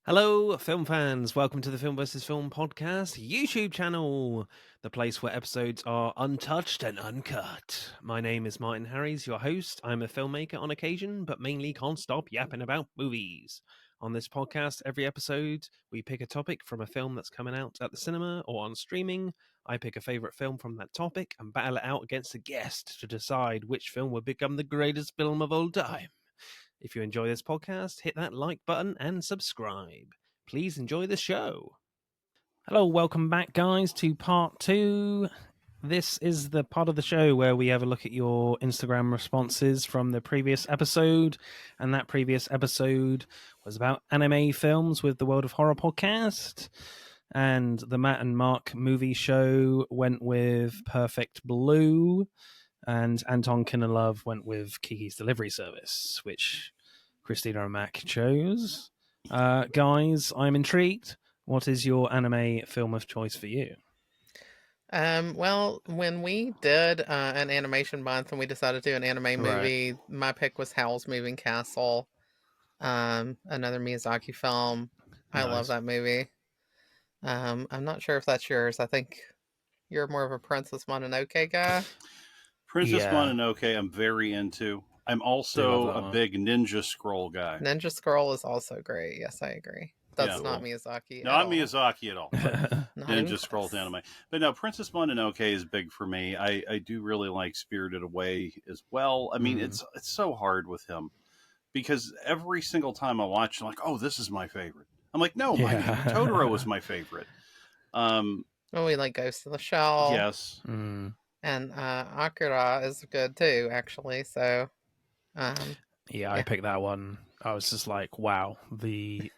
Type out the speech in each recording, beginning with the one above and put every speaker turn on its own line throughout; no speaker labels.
Hello, film fans. Welcome to the Film vs. Film podcast YouTube channel, the place where episodes are untouched and uncut. My name is Martin Harries, your host. I'm a filmmaker on occasion, but mainly can't stop yapping about movies. On this podcast, every episode, we pick a topic from a film that's coming out at the cinema or on streaming. I pick a favorite film from that topic and battle it out against a guest to decide which film will become the greatest film of all time. If you enjoy this podcast, hit that like button and subscribe. Please enjoy the show. Hello, welcome back, guys, to part 2. This is the part of the show where we have a look at your Instagram responses from the previous episode. And that previous episode was about anime films with the World of Horror podcast. And the Matt and Mark movie show went with Perfect Blue. And Anton Kinelove went with Kiki's Delivery Service, which Christina and Mac chose. Guys, I'm intrigued. What is your anime film of choice for you?
Well, when we did an animation month and we decided to do an anime movie, my pick was Howl's Moving Castle, another Miyazaki film. I love that movie. I'm not sure if that's yours. I think you're more of a Princess Mononoke guy.
Princess Mononoke, I'm very into. I'm also a big Ninja Scroll guy.
Ninja Scroll is also great. Yes, I agree. That's not Miyazaki.
Not Miyazaki at all. Ninja Scroll anime. But no, Princess Mononoke is big for me. I do really like Spirited Away as well. I mean, it's so hard with him because every single time I watch, I'm like, oh, this is my favorite. I'm like, no, Totoro was my favorite.
We like Ghost in the Shell.
Yes.
And Akira is good too, actually. So,
I picked that one. I was just like, wow, the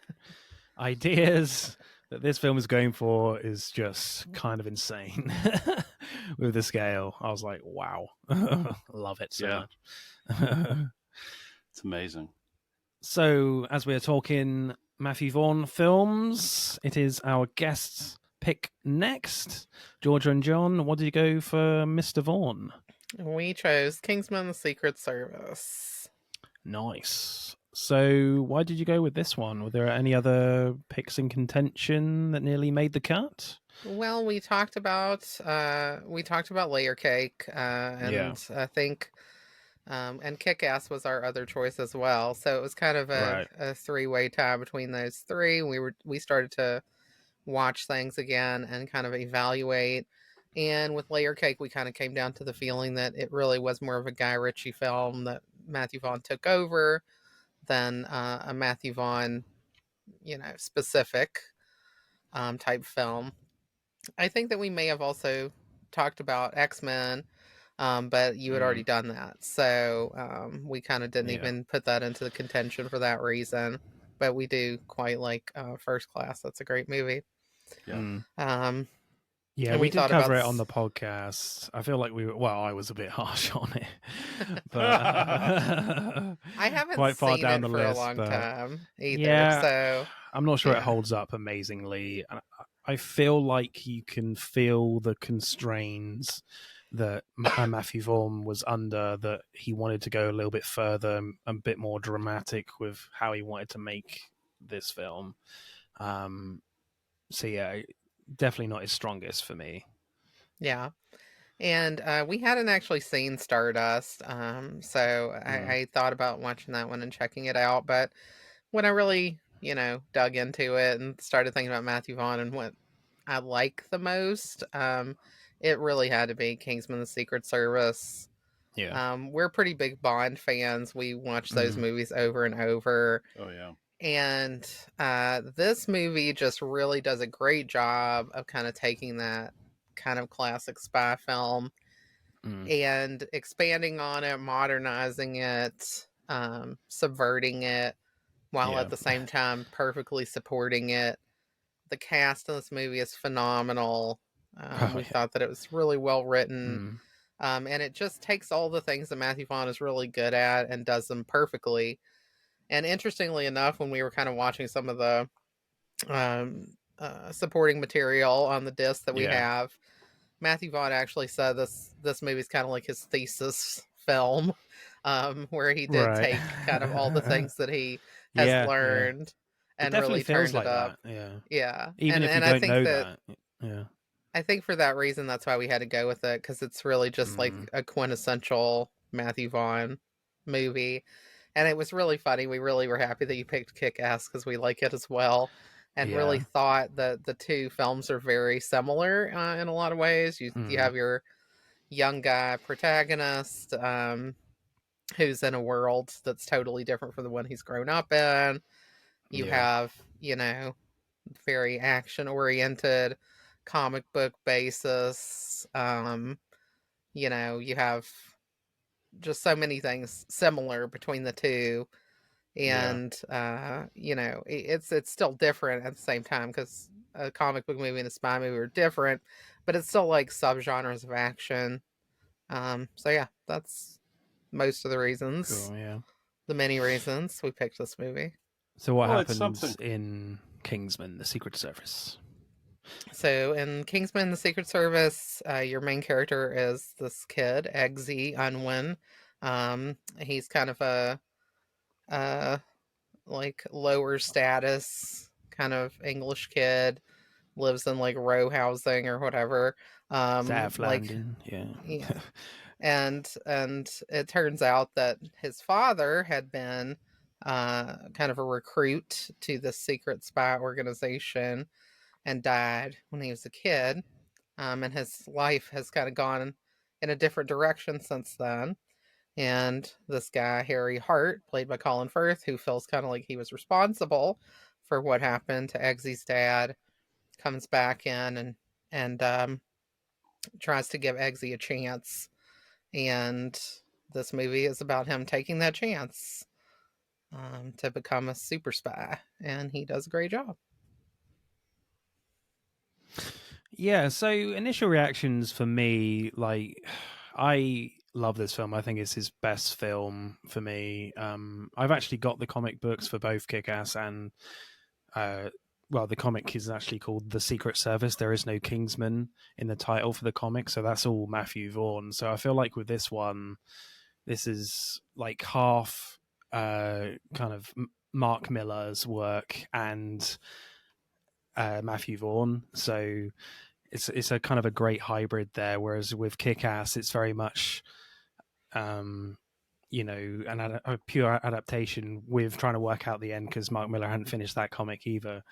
ideas that this film is going for is just kind of insane with the scale. I was like, wow, love it so much.
It's amazing.
So, as we're talking Matthew Vaughn films, it is our guest's pick next. Georgia and John, what did you go for Mr. Vaughn?
We chose Kingsman: The Secret Service.
Nice. So why did you go with this one? Were there any other picks in contention that nearly made the cut?
Well, we talked about Layer Cake, and I think and Kick-Ass was our other choice as well. So it was kind of a three-way tie between those three. We started to watch things again and kind of evaluate. And with Layer Cake, we kind of came down to the feeling that it really was more of a Guy Ritchie film that Matthew Vaughn took over than a Matthew Vaughn, specific type film. I think that we may have also talked about X-Men, but you had already done that. So we kind of didn't even put that into the contention for that reason. But we do quite like First Class. That's a great movie.
Yeah. We did cover it on the podcast. I feel like I was a bit harsh on it. But
I haven't
quite far
seen
down
it
the
for
list,
a long time either.
Yeah,
so
I'm not sure it holds up amazingly. I feel like you can feel the constraints that Matthew Vaughn was under, that he wanted to go a little bit further, a bit more dramatic with how he wanted to make this film. Definitely not his strongest for me. Yeah.
And we hadn't actually seen Stardust, so I thought about watching that one and checking it out. But when I really, dug into it and started thinking about Matthew Vaughn and what I like the most, it really had to be Kingsman: The Secret Service.
Yeah.
We're pretty big Bond fans. We watch those movies over and over.
Oh, yeah.
And this movie just really does a great job of kind of taking that kind of classic spy film and expanding on it, modernizing it, subverting it, while at the same time perfectly supporting it. The cast in this movie is phenomenal. We thought that it was really well written. And it just takes all the things that Matthew Vaughn is really good at and does them perfectly. And interestingly enough, when we were kind of watching some of the supporting material on the disc that we have, Matthew Vaughn actually said this movie is kind of like his thesis film, where he did take kind of all the things that he has learned and
definitely
really
feels
turned
like
it up.
that. Yeah.
Yeah.
Even if you
And I
don't
think
know
that
that. Yeah.
I think for that reason that's why we had to go with it, because it's really just like
Mm.
a quintessential Matthew Vaughn movie. And it was really funny. We really were happy that you picked Kick-Ass because we like it as well, and really
Yeah.
thought that the two films are very similar in a lot of ways. You have your young guy protagonist who's in a world that's totally different from the one he's grown up in. You
Yeah.
have, you know, very action oriented comic book basis. You know, you have just so many things similar between the two,
Yeah.
and you know, it's still different at the same time, because a comic book movie and a spy movie are different, but it's still like subgenres of action. So yeah, that's most of the reasons,
Cool. Yeah.
the many reasons we picked this movie.
So what
Well, it's
happens
something.
in Kingsman: The Secret Service?
So in Kingsman: The Secret Service, your main character is this kid, Eggsy Unwin. He's kind of a like lower status kind of English kid, lives in like row housing or whatever.
Staff
Like
landing. Yeah.
yeah. And it turns out that his father had been kind of a recruit to the secret spy organization and died when he was a kid. And his life has kind of gone in a different direction since then. And this guy, Harry Hart, played by Colin Firth, who feels kind of like he was responsible for what happened to Eggsy's dad, comes back in and tries to give Eggsy a chance. And this movie is about him taking that chance to become a super spy. And he does a great job.
Yeah, so initial reactions for me, like, I love this film. I think it's his best film for me. I've actually got the comic books for both Kick-Ass and, well, the comic is actually called The Secret Service. There is no Kingsman in the title for the comic, so that's all Matthew Vaughn. So I feel like with this one, this is like half kind of Mark Millar's work and Matthew Vaughn. So it's a kind of a great hybrid there. Whereas with Kick-Ass, it's very much, you know, a pure adaptation with trying to work out the end because Mark Millar hadn't finished that comic either.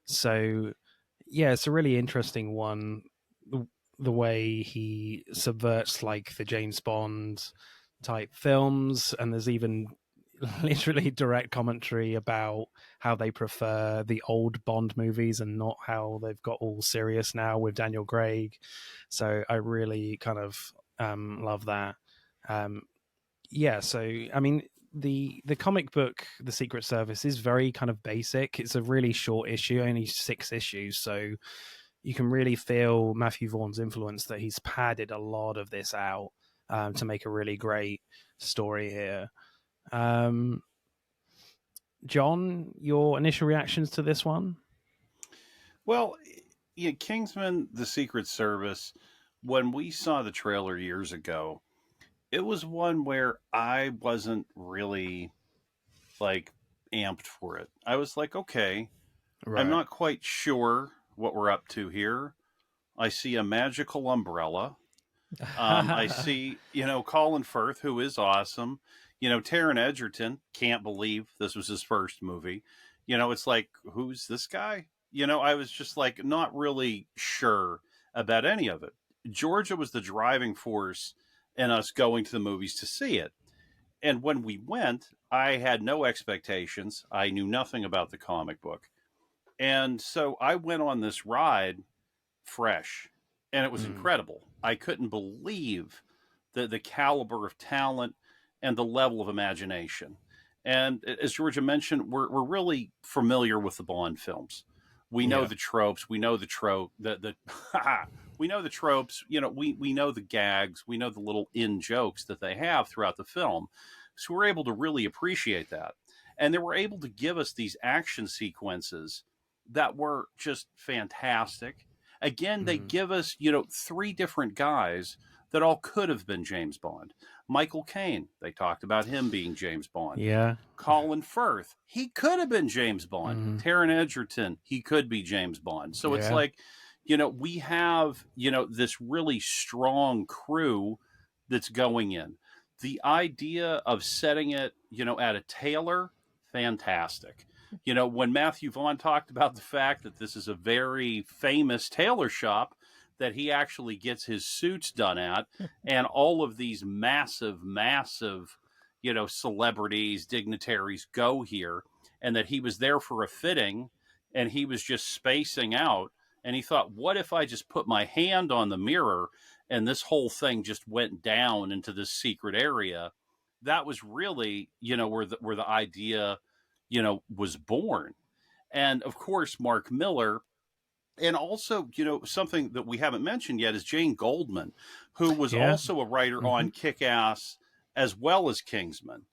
So yeah, it's a really interesting one. The way he subverts like the James Bond type films, and there's even literally direct commentary about how they prefer the old Bond movies and not how they've got all serious now with Daniel Craig. So I really kind of love that. Yeah, so I mean the comic book The Secret Service is very kind of basic. It's a really short issue, only 6 issues, so you can really feel Matthew Vaughn's influence, that he's padded a lot of this out to make a really great story here. John, your initial reactions to this one?
Well, yeah, Kingsman: The Secret Service, when we saw the trailer years ago, it was one where I wasn't really like amped for it. I was like, okay, I'm
Right.
not quite sure what we're up to here. I see a magical umbrella. I see, Colin Firth, who is awesome. Taron Egerton, can't believe this was his first movie. It's like, who's this guy? I was just like not really sure about any of it. Georgia was the driving force in us going to the movies to see it. And when we went, I had no expectations. I knew nothing about the comic book. And so I went on this ride fresh, and it was incredible. I couldn't believe the caliber of talent and the level of imagination. And as Georgia mentioned, we're really familiar with the Bond films. We know the tropes. We know the we know the tropes. We know the gags. We know the little in jokes that they have throughout the film. So we're able to really appreciate that. And they were able to give us these action sequences that were just fantastic. Again, they give us, 3 different guys that all could have been James Bond. Michael Caine, they talked about him being James Bond.
Yeah.
Colin Firth, he could have been James Bond. Taron Egerton, he could be James Bond. So it's like, we have, this really strong crew that's going in. The idea of setting it, at a tailor, fantastic. When Matthew Vaughn talked about the fact that this is a very famous tailor shop that he actually gets his suits done at, and all of these massive, celebrities, dignitaries go here, and that he was there for a fitting and he was just spacing out. And he thought, what if I just put my hand on the mirror and this whole thing just went down into this secret area? That was really, where the idea, was born. And of course, Mark Miller. And also, something that we haven't mentioned yet is Jane Goldman, who was also a writer on Kick-Ass as well as Kingsman.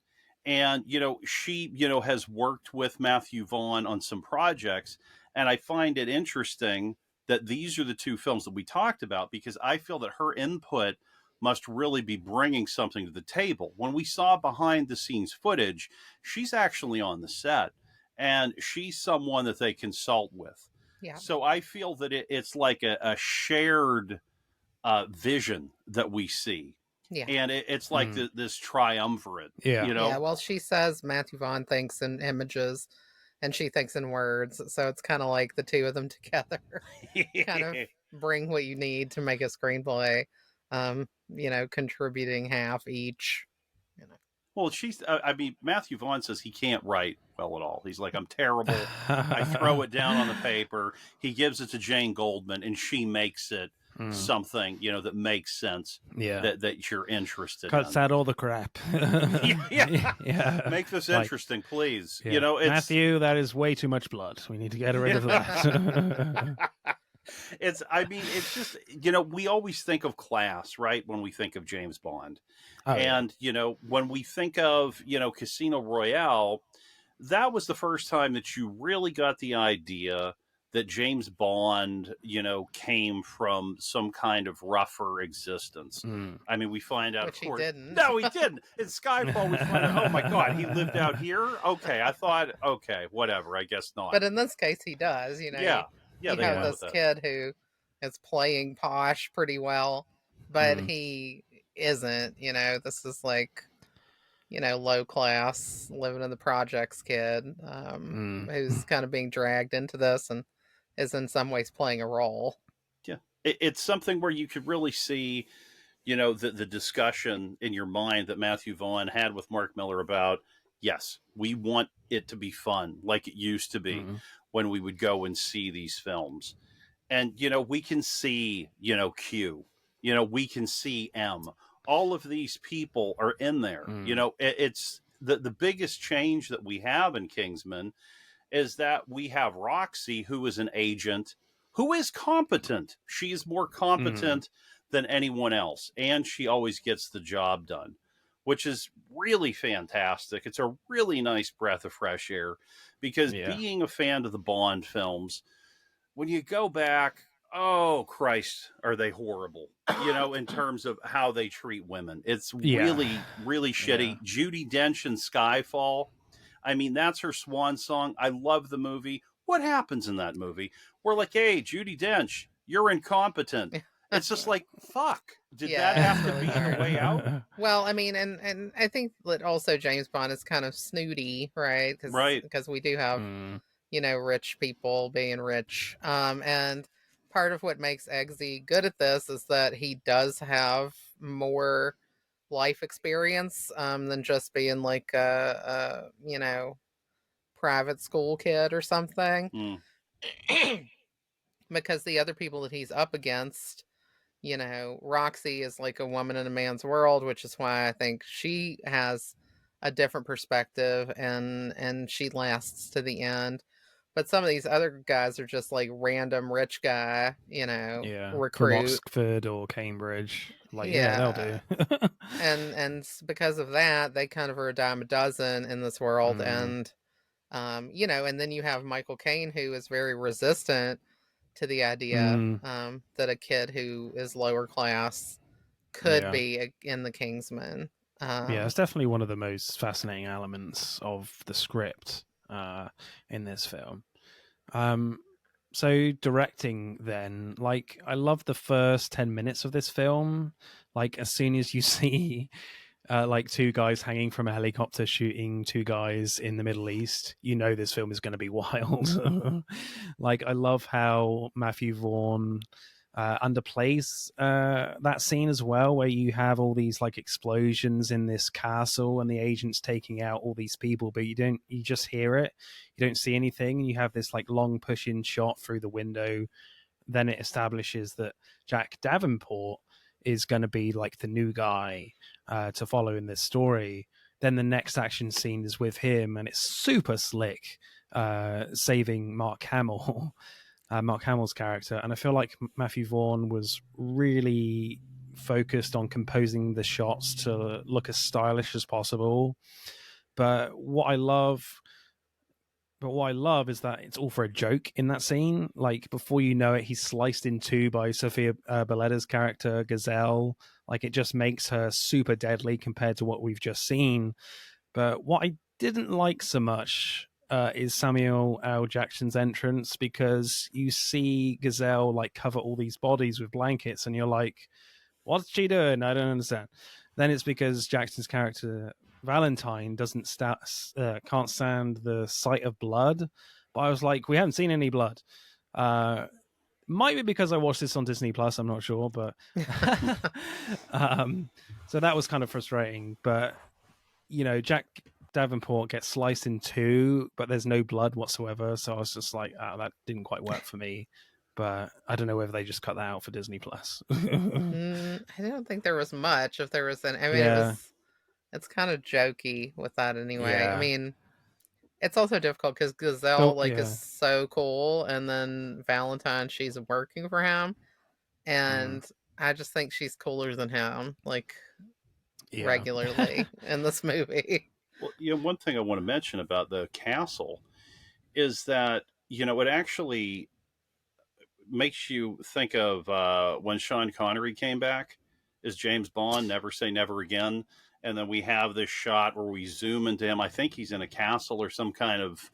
And, she, has worked with Matthew Vaughn on some projects. And I find it interesting that these are the two films that we talked about, because I feel that her input must really be bringing something to the table. When we saw behind the scenes footage, she's actually on the set, and she's someone that they consult with.
Yeah.
So I feel that it's like a shared vision that we see.
Yeah.
And it's like this triumvirate.
Yeah.
Yeah. Well, she says Matthew Vaughn thinks in images and she thinks in words. So it's kind of like the two of them together kind of bring what you need to make a screenplay, contributing half each.
Well, Matthew Vaughn says he can't write well at all. He's like, I'm terrible. I throw it down on the paper. He gives it to Jane Goldman, and she makes it something, that makes sense.
Yeah.
That you're interested in.
Cuts out all the crap.
Yeah. Make this interesting, please.
Yeah. Matthew, that is way too much blood. We need to get rid of that.
It's just, we always think of class, right? When we think of James Bond. And, when we think of, Casino Royale, that was the first time that you really got the idea that James Bond, came from some kind of rougher existence. I mean, we find out,
Which
of course.
He didn't.
No, he didn't. In Skyfall, we find out, oh my God, he lived out here? Okay, I thought, okay, whatever, I guess not.
But in this case, he does,
Yeah.
You have this kid who is playing posh pretty well, but he isn't, this is like, low class, living in the projects kid, who's kind of being dragged into this and is in some ways playing a role.
Yeah. It's something where you could really see, the discussion in your mind that Matthew Vaughn had with Mark Miller about, yes, we want it to be fun like it used to be when we would go and see these films. And, we can see, Q, we can see M. All of these people are in there. It's the biggest change that we have in Kingsman is that we have Roxy, who is an agent, who is competent. She is more competent than anyone else. And she always gets the job done, which is really fantastic. It's a really nice breath of fresh air, because being a fan of the Bond films, when you go back, oh Christ, are they horrible, in terms of how they treat women. It's really, really shitty. Judi Dench in Skyfall, I mean, that's her swan song. I love the movie. What happens in that movie? We're like, hey, Judi Dench, you're incompetent. It's just like, fuck. Did that have to be the way out?
Well, I mean, and I think that also James Bond is kind of snooty, right? Because we do have, rich people being rich. And part of what makes Eggsy good at this is that he does have more life experience than just being like a private school kid or something. Because the other people that he's up against, Roxy is like a woman in a man's world, which is why I think she has a different perspective and she lasts to the end. But some of these other guys are just like random rich guy, recruit
from Oxford or Cambridge. Like, they'll do.
and because of that, they kind of are a dime a dozen in this world. And, and then you have Michael Caine, who is very resistant to the idea that a kid who is lower class could be in the Kingsman.
It's definitely one of the most fascinating elements of the script in this film. So directing then, like, I love the first 10 minutes of this film. Like, as soon as you see like two guys hanging from a helicopter shooting two guys in the Middle East, you know this film is going to be wild. Like, I love how Matthew Vaughn underplays that scene as well, where you have all these like explosions in this castle and the agents taking out all these people, but you just hear it, you don't see anything, and you have this like long push-in shot through the window. Then it establishes that Jack Davenport is going to be like the new guy to follow in this story. Then the next action scene is with him, and it's super slick, saving Mark Hamill. Mark Hamill's character, and I feel like Matthew Vaughn was really focused on composing the shots to look as stylish as possible. But what I love is that it's all for a joke in that scene. Like, before you know it, he's sliced in two by Sophia Belletta's character, Gazelle. Like, it just makes her super deadly compared to what we've just seen. But what I didn't like so much is Samuel L. Jackson's entrance, because you see Gazelle like cover all these bodies with blankets, and you're like, what's she doing? I don't understand. Then it's because Jackson's character Valentine can't stand the sight of blood. But I was like, we haven't seen any blood. Might be because I watched this on Disney Plus, I'm not sure, but so that was kind of frustrating. But you know, Jack Davenport gets sliced in two, but there's no blood whatsoever. So I was just like, that didn't quite work for me. But I don't know whether they just cut that out for Disney Plus.
I don't think there was much. If there was it's kind of jokey with that anyway. Yeah. I mean, it's also difficult because Gazelle is so cool, and then Valentine, she's working for him, and I just think she's cooler than him, like regularly in this movie.
Well, one thing I want to mention about the castle is that, it actually makes you think of when Sean Connery came back as James Bond, Never Say Never Again. And then we have this shot where we zoom into him. I think he's in a castle or some kind of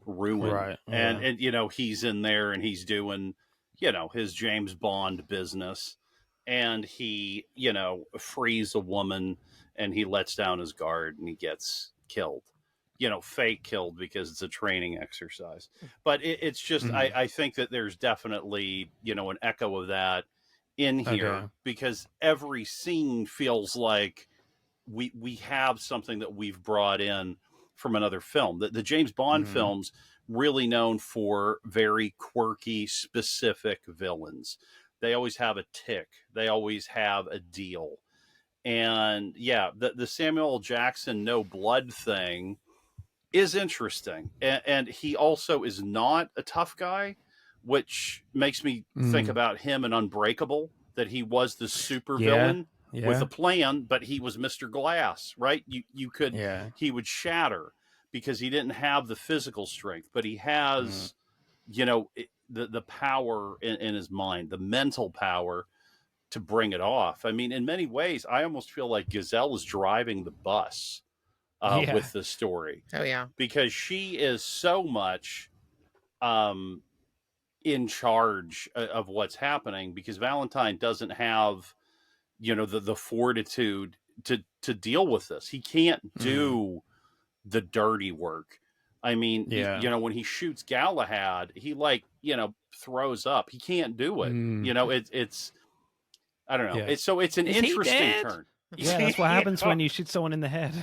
ruin. Right. Yeah. And he's in there and he's doing, his James Bond business. And he, frees a woman and he lets down his guard and he gets killed, fake killed because it's a training exercise. But it's just, I think that there's definitely, an echo of that in here, because every scene feels like we have something that we've brought in from another film. The James Bond films really known for very quirky, specific villains. They always have a tick. They always have a deal. And the Samuel L. Jackson no blood thing is interesting. And he also is not a tough guy, which makes me think about him in Unbreakable, that he was the super villain with a plan, but he was Mr. Glass, right? He would shatter because he didn't have the physical strength, but he has, the power in his mind, the mental power to bring it off. I mean, in many ways, I almost feel like Gazelle is driving the bus with the story.
Oh, yeah.
Because she is so much in charge of what's happening, because Valentine doesn't have, the fortitude to deal with this. He can't do the dirty work. I mean, when he shoots Galahad, he throws up. He can't do it. It's I don't know. It's an interesting turn.
Yeah, that's what happens when you shoot someone in the head.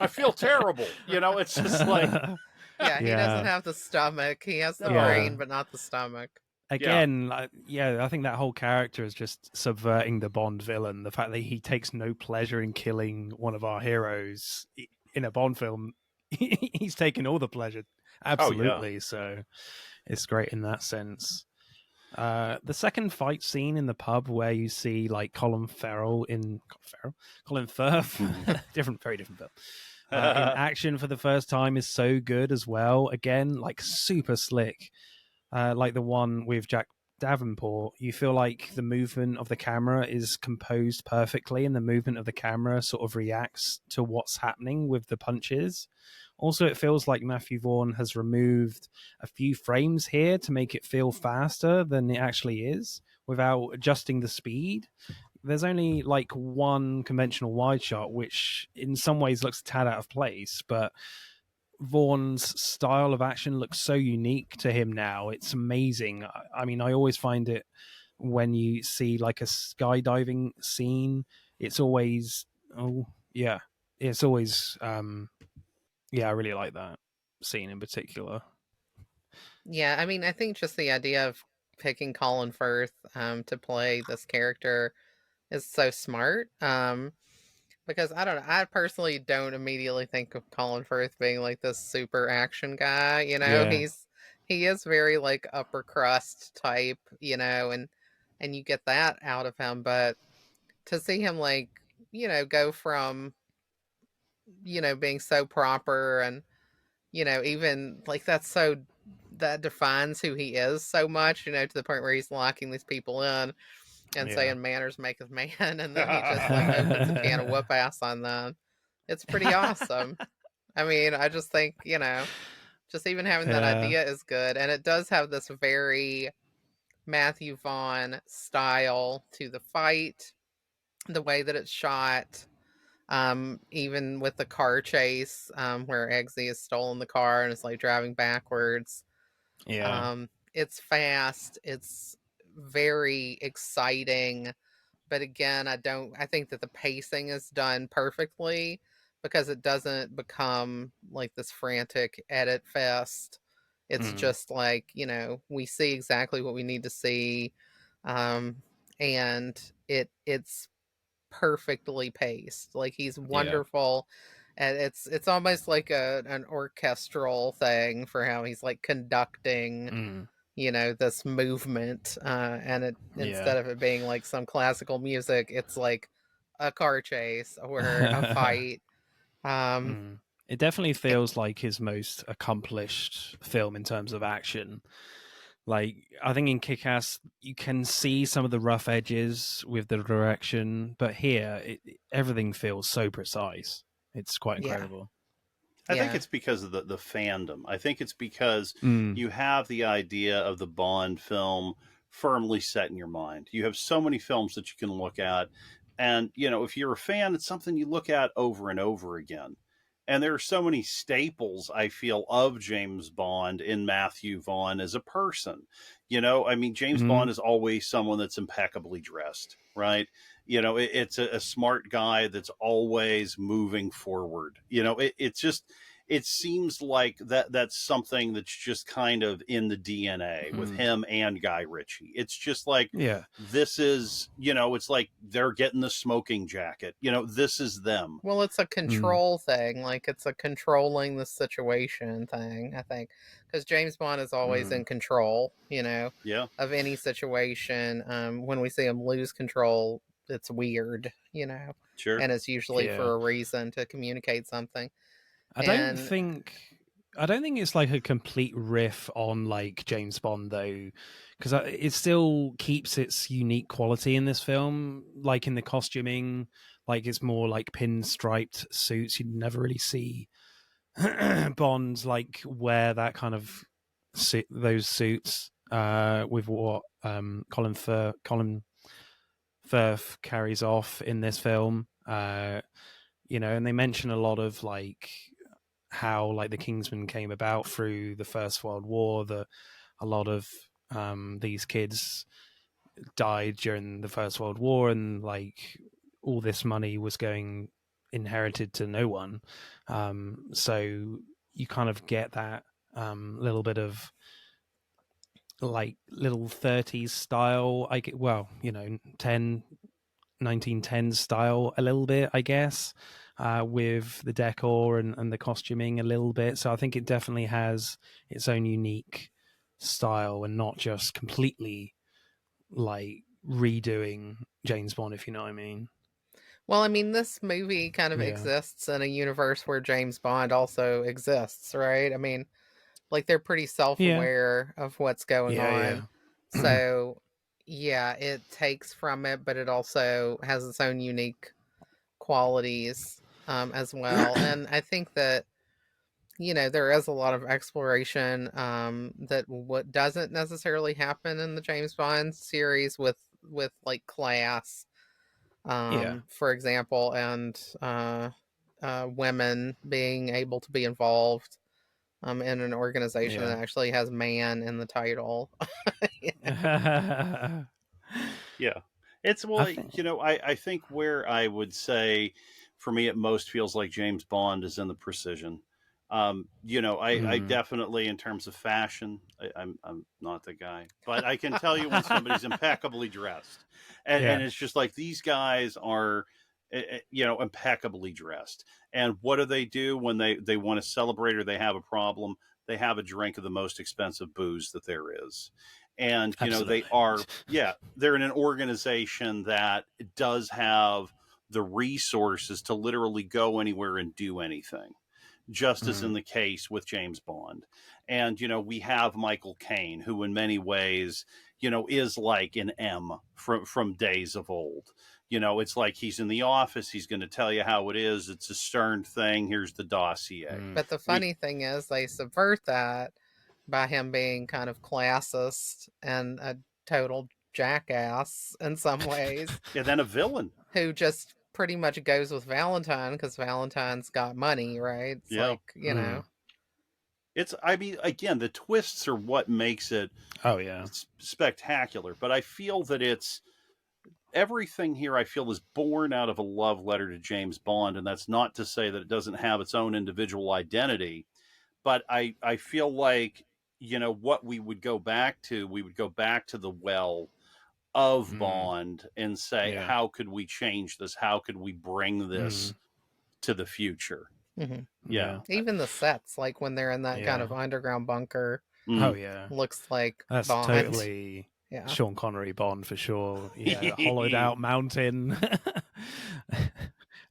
I feel terrible. It's just like...
he doesn't have the stomach. He has the brain, but not the stomach.
Again, I think that whole character is just subverting the Bond villain. The fact that he takes no pleasure in killing one of our heroes in a Bond film, he's taken all the pleasure. Absolutely. So it's great in that sense. The second fight scene in the pub, where you see like Colin Firth, very different film, in action for the first time, is so good as well. Again, like super slick, like the one with Jack Davenport, you feel like the movement of the camera is composed perfectly, and the movement of the camera sort of reacts to what's happening with the punches. Also, it feels like Matthew Vaughn has removed a few frames here to make it feel faster than it actually is without adjusting the speed. There's only like one conventional wide shot, which in some ways looks a tad out of place, but Vaughn's style of action looks so unique to him now. It's amazing. I mean, I always find it when you see like a skydiving scene, it's always, it's always, I really like that scene in particular.
Yeah, I mean, I think just the idea of picking Colin Firth to play this character is so smart. Because I don't know, I personally don't immediately think of Colin Firth being like this super action guy, you know.
Yeah.
He is very like upper crust type, you know, and you get that out of him, but to see him like, you know, go from, you know, being so proper and, you know, even like that defines who he is so much, you know, to the point where he's locking these people in and saying manners maketh man, and then he just like opens a can of whoop ass on them. It's pretty awesome. I mean, I just think, you know, just even having that idea is good, and it does have this very Matthew Vaughn style to the fight, the way that it's shot. Even with the car chase, where Eggsy has stolen the car and is like driving backwards. It's fast. It's very exciting. But again, I think that the pacing is done perfectly because it doesn't become like this frantic edit fest. It's just like, you know, we see exactly what we need to see. And it's perfectly paced. Like, he's wonderful. And it's almost like an orchestral thing for how he's like conducting you know, this movement, and it instead of it being like some classical music, it's like a car chase or a fight.
It definitely feels like his most accomplished film in terms of action. Like, I think in Kick-Ass, you can see some of the rough edges with the direction, but here, everything feels so precise. It's quite incredible.
I think it's because of the fandom. I think it's because you have the idea of the Bond film firmly set in your mind. You have so many films that you can look at. And, you know, if you're a fan, it's something you look at over and over again. And there are so many staples, I feel, of James Bond in Matthew Vaughn as a person. You know, I mean, James Bond is always someone that's impeccably dressed, right? You know, it's a smart guy that's always moving forward. You know, it seems like that's something that's just kind of in the DNA with him and Guy Ritchie. It's just like, this is, you know, it's like they're getting the smoking jacket. You know, this is them.
Well, it's a control thing. Like, it's a controlling the situation thing, I think. Because James Bond is always in control, you know, of any situation. When we see him lose control, it's weird, you know.
Sure.
And it's usually for a reason, to communicate something.
I don't think it's like a complete riff on like James Bond though, because it still keeps its unique quality in this film. Like in the costuming, like it's more like pinstriped suits. You never really see Bond like wear that kind of those suits with what Colin Firth carries off in this film. You know, and they mention a lot of like how like the Kingsman came about through the First World War. A lot of these kids died during the First World War, and like all this money was going inherited to no one. So you kind of get that little bit of like little 30s style. You know, 1910s style a little bit, I guess, with the decor and the costuming a little bit. So I think it definitely has its own unique style and not just completely like redoing James Bond, if you know what I mean.
Well, I mean, this movie kind of exists in a universe where James Bond also exists, right? I mean, like, they're pretty self-aware of what's going on. So, yeah, it takes from it, but it also has its own unique qualities as well. And I think that, there is a lot of exploration that what doesn't necessarily happen in the James Bond series with like class, for example, and women being able to be involved in an organization that actually has man in the title.
Yeah. It's, well, I think where I would say for me, it most feels like James Bond is in the precision. I definitely, in terms of fashion, I'm not the guy, but I can tell you when somebody's impeccably dressed, and it's just like these guys are, impeccably dressed. And what do they do when they want to celebrate or they have a problem? They have a drink of the most expensive booze that there is. And, they are, they're in an organization that does have the resources to literally go anywhere and do anything, just as in the case with James Bond. And, we have Michael Caine, who in many ways, is like an M from days of old. It's like he's in the office. He's going to tell you how it is. It's a stern thing. Here's the dossier.
But the funny thing is they subvert that by him being kind of classist and a total jackass in some ways.
Then a villain.
Who just pretty much goes with Valentine because Valentine's got money, right? It's like,
It's, again, the twists are what makes it spectacular. But I feel that it's, everything here I feel is born out of a love letter to James Bond. And that's not to say that it doesn't have its own individual identity. But I feel like, what we would go back to the well of Bond and say, how could we change this? How could we bring this to the future?
Even the sets, like when they're in that kind of underground bunker. Looks like
that's
Bond.
Totally Sean Connery Bond for sure. Hollowed out mountain.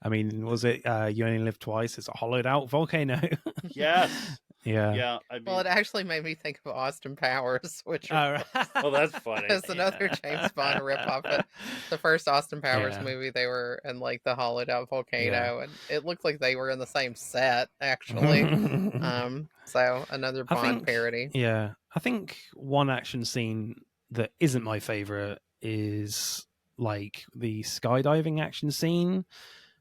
I mean, was it You Only Live Twice? It's a hollowed out volcano.
Yes.
Yeah.
Well, it actually made me think of Austin Powers, which
well, that's funny.
It's another James Bond ripoff. But the first Austin Powers movie, they were in like the hollowed out volcano, and it looked like they were in the same set actually. So another Bond parody.
Yeah, I think one action scene that isn't my favorite is like the skydiving action scene.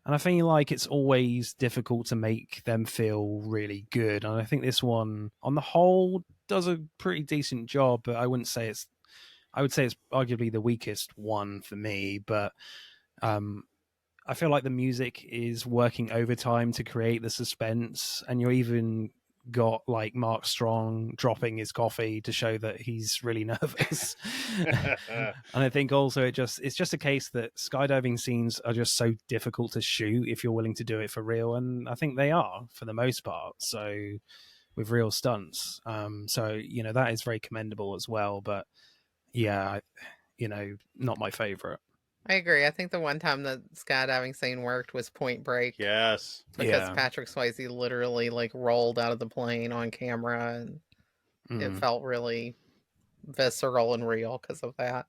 And I feel like it's always difficult to make them feel really good. And I think this one, on the whole, does a pretty decent job. But I would say it's arguably the weakest one for me. But I feel like the music is working overtime to create the suspense. And you're even got like Mark Strong dropping his coffee to show that he's really nervous. And I think also it's just a case that skydiving scenes are just so difficult to shoot if you're willing to do it for real, and I think they are for the most part, so with real stunts. So that is very commendable as well, but not my favorite.
I agree. I think the one time the skydiving scene worked was Point Break.
Yes.
Because Patrick Swayze literally like rolled out of the plane on camera, and it felt really visceral and real because of that.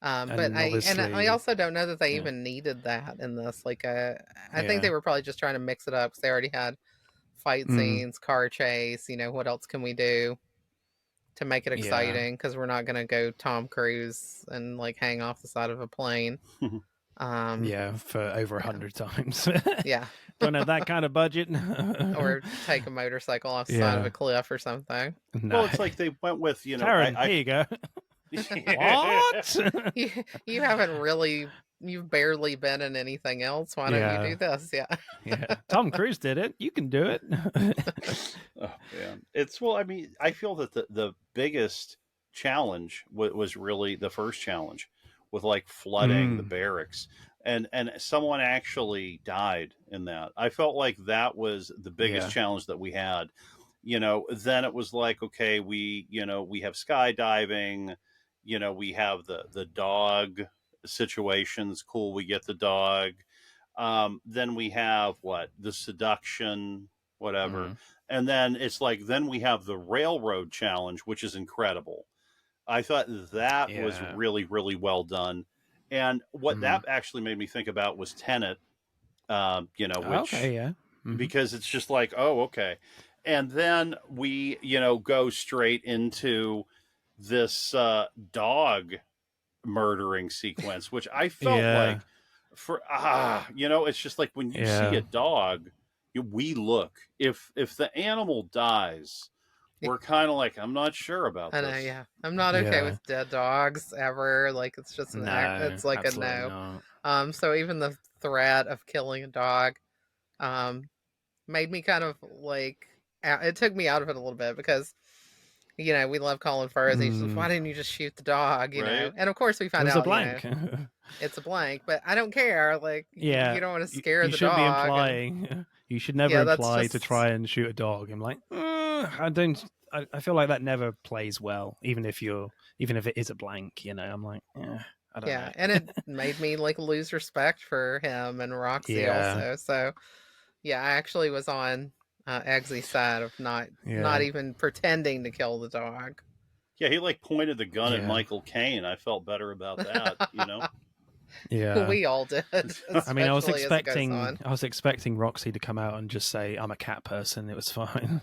But I also don't know that they even needed that in this. Like, I think they were probably just trying to mix it up because they already had fight scenes, car chase. What else can we do to make it exciting? Because we're not going to go Tom Cruise and like hang off the side of a plane.
For over 100 times.
Don't
have that kind of budget.
Or take a motorcycle off the side of a cliff or something.
No. Well, it's like they went with,
Karen, here you go. What?
You haven't really, you've barely been in anything else. Why don't you do this?
Tom Cruise did it. You can do it.
Oh, man. I feel that the biggest challenge was really the first challenge with like flooding the barracks, and someone actually died in that. I felt like that was the biggest challenge that we had. Then it was like, okay, we have skydiving, we have the dog situations. Cool. We get the dog. Then we have the seduction, whatever. And then it's like, then we have the railroad challenge, which is incredible. I thought that was really, really well done. And what that actually made me think about was Tenet, which, because it's just like, oh, okay. And then we, go straight into this dog murdering sequence, which I felt like it's just like when you see a dog, we look. If the animal dies, we're kind of like, I'm not sure about this.
I know, yeah. I'm not okay with dead dogs ever. Like, it's just it's like a no. Not. So even the threat of killing a dog made me kind of like, it took me out of it a little bit because, we love Colin Firth. He's just, why didn't you just shoot the dog, know? And of course we found out, it's a blank, but I don't care. Like, you don't want to scare the dog.
You should be implying, you should never imply to try and shoot a dog. I'm like, I feel like that never plays well, even if it is a blank, I'm like, I don't know.
And it made me like lose respect for him and Roxy also. So I actually was on Eggsy's side of not even pretending to kill the dog.
Yeah, he like pointed the gun at Michael Caine. I felt better about that,
Yeah,
we all did.
I mean, I was expecting Roxy to come out and just say, "I'm a cat person. It was fine,"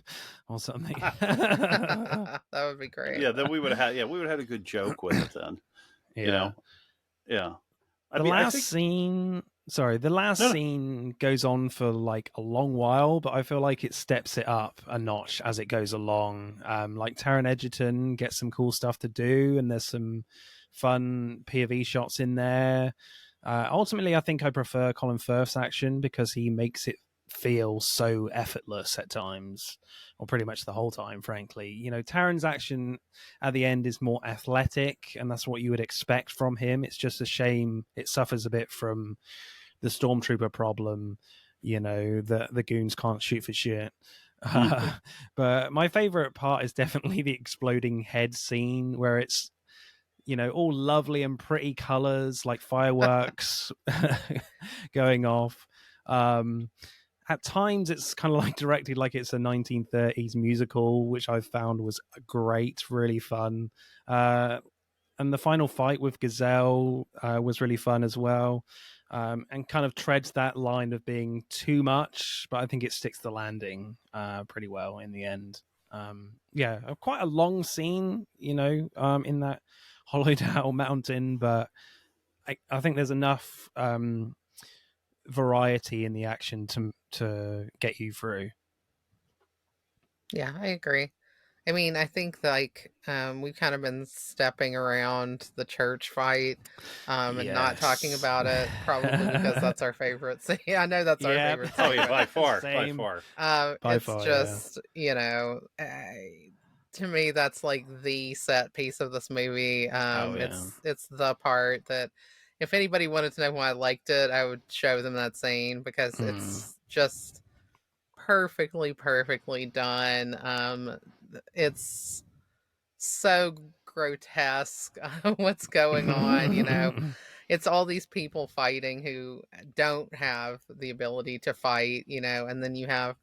or something.
That would be great.
Yeah, then we would have had a good joke with it then. Yeah.
The last scene goes on for like a long while, but I feel like it steps it up a notch as it goes along. Like Taron Egerton gets some cool stuff to do, and there's some fun POV shots in there. Ultimately, I think I prefer Colin Firth's action because he makes it feel so effortless at times, or pretty much the whole time, frankly. Taron's action at the end is more athletic, and that's what you would expect from him. It's just a shame it suffers a bit from the stormtrooper problem, that the goons can't shoot for shit. But my favorite part is definitely the exploding head scene, where it's all lovely and pretty colors, like fireworks going off. At times it's kind of like directed like it's a 1930s musical, which I found was great, really fun. And the final fight with Gazelle was really fun as well, and kind of treads that line of being too much, but I think it sticks the landing pretty well in the end. Quite a long scene, in that hollowed out mountain, but I think there's enough variety in the action to get you through.
Yeah, I agree. I mean, I think like we've kind of been stepping around the church fight and not talking about it, probably because that's our favorite scene. I know that's our favorite scene.
Oh yeah, by far.
It's just, to me, that's like the set piece of this movie. It's the part that if anybody wanted to know why I liked it, I would show them that scene because it's just perfectly done. It's so grotesque what's going on. It's all these people fighting who don't have the ability to fight, and then you have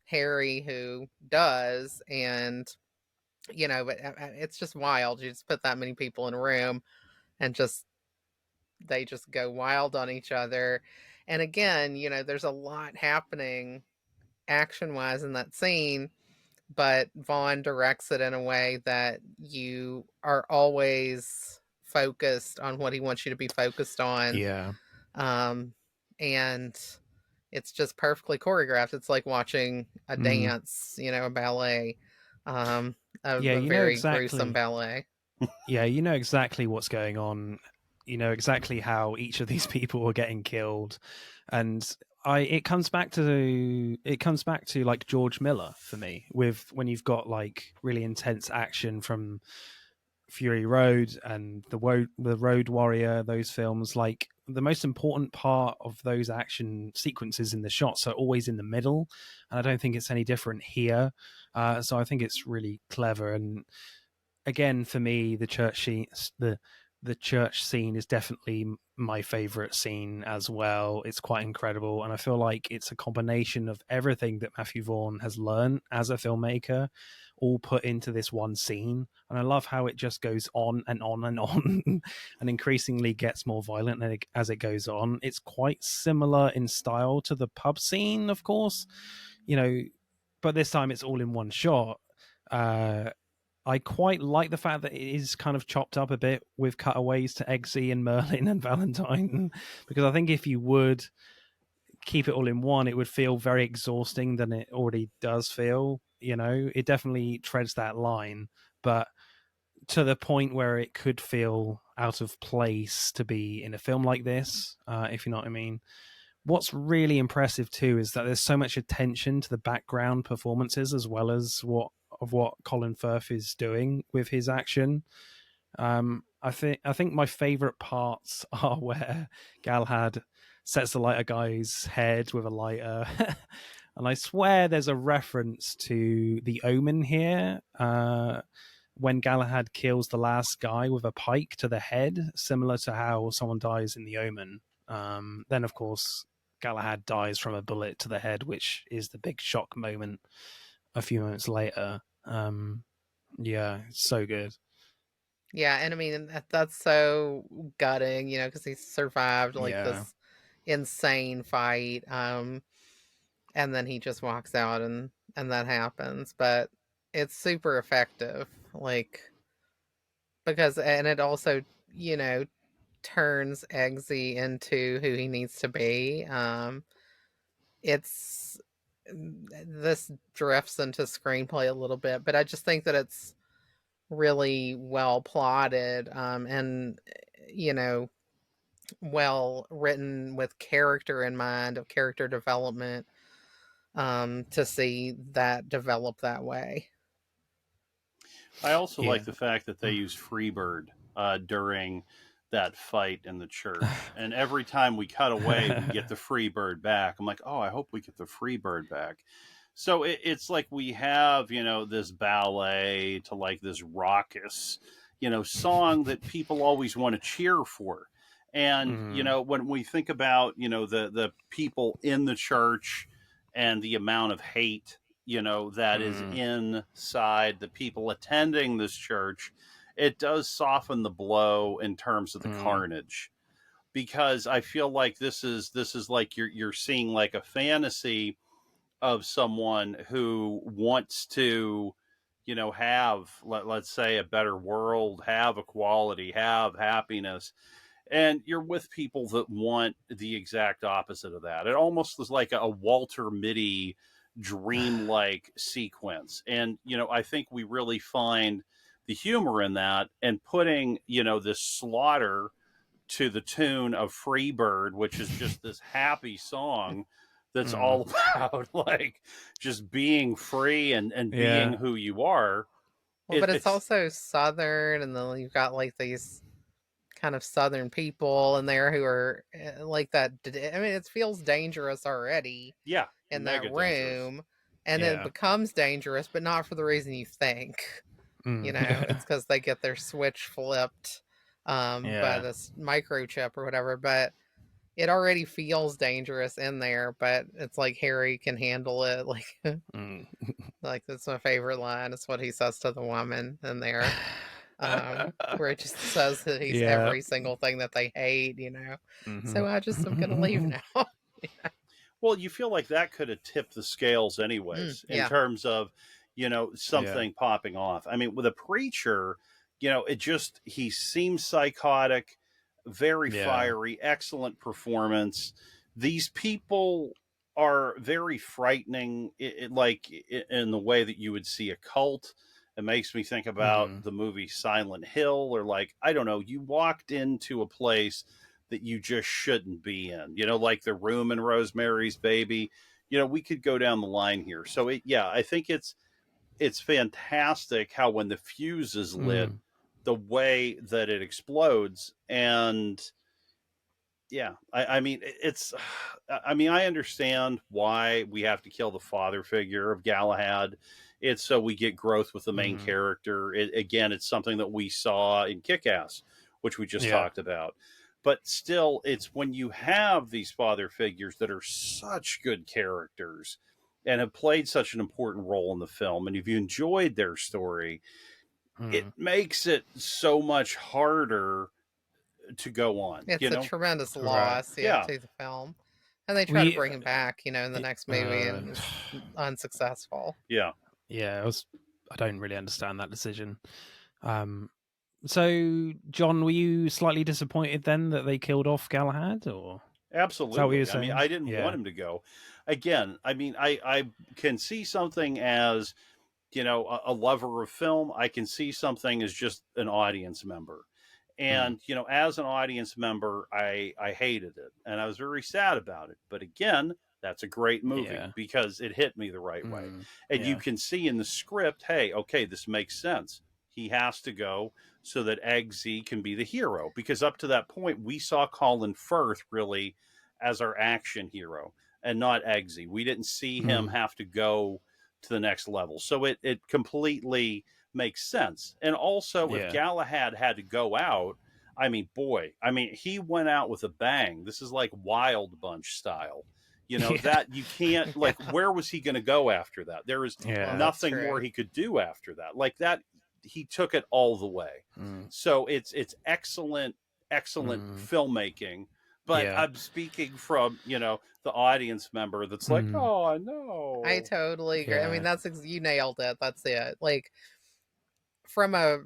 Harry who does, and but it's just wild. You just put that many people in a room and they just go wild on each other. And again, there's a lot happening action-wise in that scene, but Vaughn directs it in a way that you are always focused on what he wants you to be focused on.
Yeah.
And it's just perfectly choreographed. It's like watching a dance, a ballet, a very gruesome ballet.
Yeah, you know exactly what's going on. You know exactly how each of these people are getting killed, and it comes back to like George Miller for me, with when you've got like really intense action from Fury Road and the Road Warrior. Those films, like the most important part of those action sequences in the shots are always in the middle, and I don't think it's any different here. So I think it's really clever. And again, for me, the church scene is definitely my favorite scene as well. It's quite incredible, and I feel like it's a combination of everything that Matthew Vaughn has learned as a filmmaker, all put into this one scene. And I love how it just goes on and on and on and increasingly gets more violent as it goes on. It's quite similar in style to the pub scene, of course, but this time it's all in one shot. I quite like the fact that it is kind of chopped up a bit with cutaways to Eggsy and Merlin and Valentine, because I think if you would keep it all in one, it would feel very exhausting than it already does feel. It definitely treads that line, but to the point where it could feel out of place to be in a film like this, if you know what I mean. What's really impressive too is that there's so much attention to the background performances as well as what Colin Firth is doing with his action. I think my favorite parts are where Galahad sets alight a guy's head with a lighter. And I swear there's a reference to The Omen here, when Galahad kills the last guy with a pike to the head, similar to how someone dies in The Omen. Then, of course, Galahad dies from a bullet to the head, which is the big shock moment a few moments later. Yeah, it's so good.
Yeah, and I mean, that's so gutting, because he survived this insane fight. And then he just walks out and that happens. But it's super effective, because, and it also, turns Eggsy into who he needs to be. This drifts into screenplay a little bit, but I just think that it's really well plotted, and well written with character in mind, of character development, to see that develop that way.
I also like the fact that they use Freebird during that fight in the church. And every time we cut away, we get the Freebird back. I'm like, oh, I hope we get the Freebird back. So it's like we have, this ballet to this raucous, song that people always want to cheer for. And, when we think about, the people in the church and the amount of hate, that is inside the people attending this church, it does soften the blow in terms of the carnage, because I feel like this is like you're seeing a fantasy of someone who wants to, have, let's say, a better world, have equality, have happiness. And you're with people that want the exact opposite of that. It almost was like a Walter Mitty dreamlike sequence. And, I think we really find the humor in that, and putting, this slaughter to the tune of Freebird, which is just this happy song that's all about just being free and being who you are.
Well, but it's also Southern, and then you've got these kind of Southern people in there who are like that. I mean, it feels dangerous already.
Yeah.
In that room. Dangerous. And then it becomes dangerous, but not for the reason you think. It's because they get their switch flipped by this microchip or whatever. But it already feels dangerous in there, but it's like Harry can handle it. That's my favorite line. It's what he says to the woman in there. Where it just says that he's every single thing that they hate, So I just am gonna leave now.
Well, you feel like that could have tipped the scales anyways, in terms of, something popping off. I mean, with a preacher, he seems psychotic, very fiery, excellent performance. These people are very frightening, in the way that you would see a cult. It makes me think about the movie Silent Hill, or I don't know, you walked into a place that you just shouldn't be in, like the room in Rosemary's Baby. We could go down the line here. So I think it's fantastic how, when the fuse is lit, the way that it explodes. And I mean, I understand why we have to kill the father figure of Galahad. It's so we get growth with the main character. It's something that we saw in Kick-Ass, which we just talked about. But still, it's when you have these father figures that are such good characters, and have played such an important role in the film, and if you enjoyed their story, it makes it so much harder to go on.
It's a tremendous loss, to the film. And they try to bring him back, in the next movie, and it's unsuccessful.
Yeah.
I don't really understand that decision. So, John, were you slightly disappointed then that they killed off Galahad, or?
Absolutely. I mean, I didn't want him to go. Again, I mean, I can see something as, a lover of film. I can see something as just an audience member. And, as an audience member, I hated it. And I was very sad about it. But again, that's a great movie because it hit me the right way. And you can see in the script, hey, okay, this makes sense. He has to go so that Argylle can be the hero. Because up to that point, we saw Colin Firth really as our action hero and not Argylle. We didn't see him have to go to the next level. So it completely makes sense. And also, if Galahad had to go out, I mean, he went out with a bang. This is like Wild Bunch style. That you can't, like, where was he going to go after that? There is nothing more he could do after that. Like that, he took it all the way. So it's excellent filmmaking. But I'm speaking from, the audience member that's like, oh, no.
I totally agree. I mean, you nailed it. That's it. Like, from a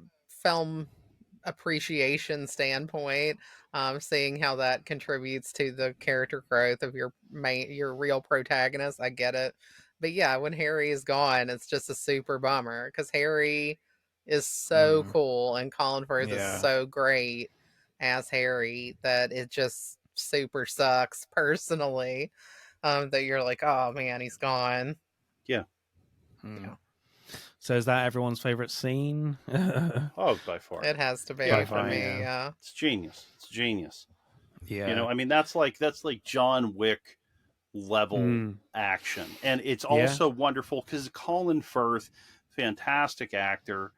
film appreciation standpoint, seeing how that contributes to the character growth of your real protagonist, I get it. But yeah, when Harry is gone, it's just a super bummer because Harry is so cool and Colin Firth is so great as Harry that it just super sucks personally, that you're like, oh man, he's gone.
Yeah.
So is that everyone's favorite scene?
Oh, by far.
It has to be for me. Yeah.
It's genius.
Yeah.
I mean, that's like John Wick level action. And it's also wonderful because Colin Firth, fantastic actor,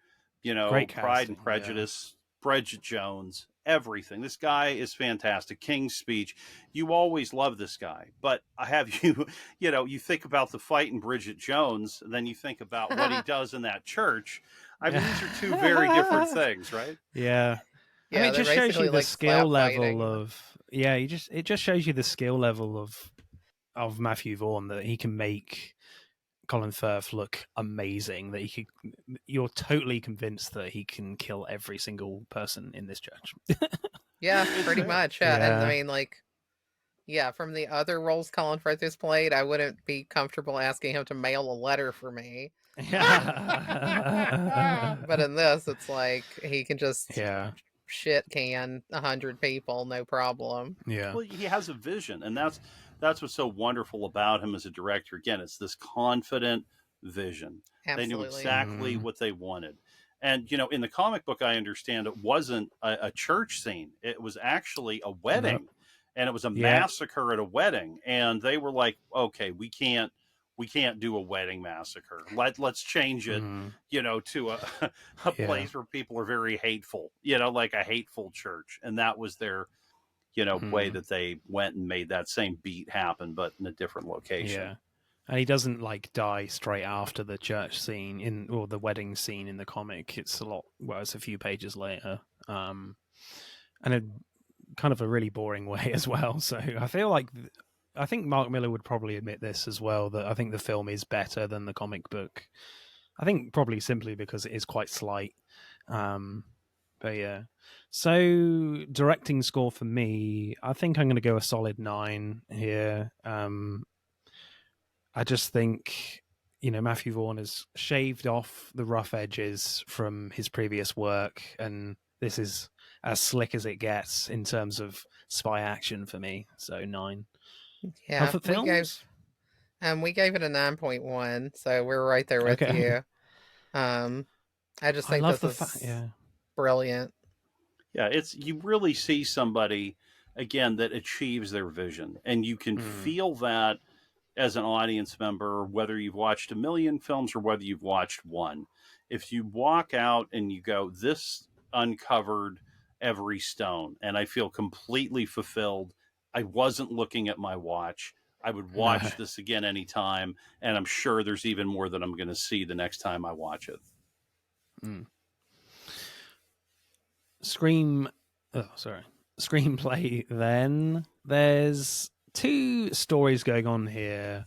Great
Pride
casting,
and Prejudice, Bridget Jones, everything. This guy is fantastic. King's Speech. You always love this guy. But I have you think about the fight in Bridget Jones, and then you think about what he does in that church. I mean, these are two very different things, right?
Yeah. I mean, it just shows you the skill level of it just shows you the skill level of Matthew Vaughn, that he can make Colin Firth look amazing, that you're totally convinced that he can kill every single person in this church.
Yeah, pretty much. And I mean, like, from the other roles Colin Firth has played, I wouldn't be comfortable asking him to mail a letter for me. But in this, it's like he can just shit can 100 people, no problem.
Yeah.
Well, he has a vision, and that's what's so wonderful about him as a director. Again, it's this confident vision.
Absolutely.
They knew exactly what they wanted. And, in the comic book, I understand it wasn't a church scene. It was actually a wedding. And it was a massacre at a wedding. And they were like, okay, we can't do a wedding massacre. Let's change it, to a place where people are very hateful, like a hateful church. And that was their way that they went and made that same beat happen, but in a different location.
Yeah. And he doesn't die straight after the church scene or the wedding scene in the comic. It's it's a few pages later. And a kind of a really boring way as well. So I feel like, I think Mark Miller would probably admit this as well, that I think the film is better than the comic book. I think probably simply because it is quite slight. But yeah. So directing score for me, I think I'm going to go a solid 9 here. I just think, Matthew Vaughn has shaved off the rough edges from his previous work, and this is as slick as it gets in terms of spy action for me. So 9.
Yeah, we gave it a 9.1, so we're right there with you. I just think this is brilliant.
Yeah, you really see somebody again that achieves their vision, and you can feel that as an audience member, whether you've watched a million films or whether you've watched one. If you walk out and you go, this uncovered every stone, and I feel completely fulfilled. I wasn't looking at my watch. I would watch this again anytime, and I'm sure there's even more that I'm going to see the next time I watch it.
Screenplay, then. There's two stories going on here.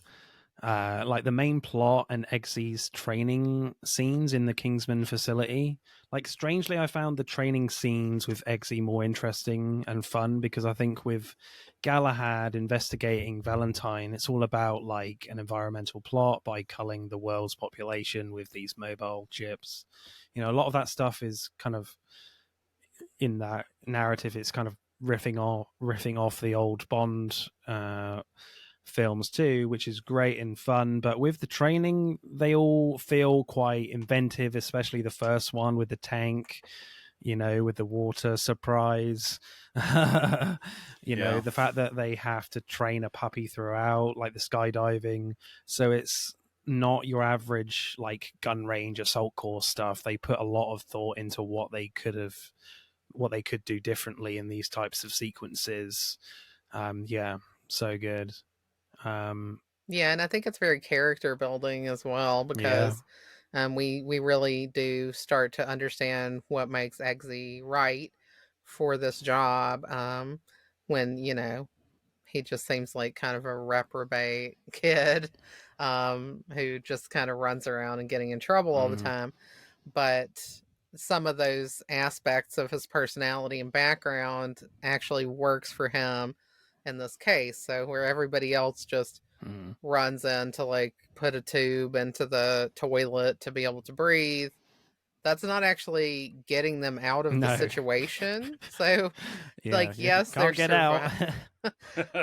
Like the main plot and Eggsy's training scenes in the Kingsman facility. Like, strangely, I found the training scenes with Eggsy more interesting and fun, because I think with Galahad investigating Valentine, it's all about like an environmental plot by culling the world's population with these mobile chips. You know, a lot of that stuff is kind of in that narrative. It's kind of riffing off the old Bond films too, which is great and fun. But with the training, they all feel quite inventive, especially the first one with the tank, you know, with the water surprise. You know, the fact that they have to train a puppy throughout, like the skydiving. So it's not your average like gun range assault course stuff. They put a lot of thought into what they could do differently in these types of sequences. So good.
And I think it's very character building as well, because we really do start to understand what makes Eggsy right for this job, when, you know, he just seems like kind of a reprobate kid, who just kind of runs around and getting in trouble all the time. But some of those aspects of his personality and background actually works for him in this case. So where everybody else just runs in to like put a tube into the toilet to be able to breathe, that's not actually getting them out of the situation. So yes, they're
get out.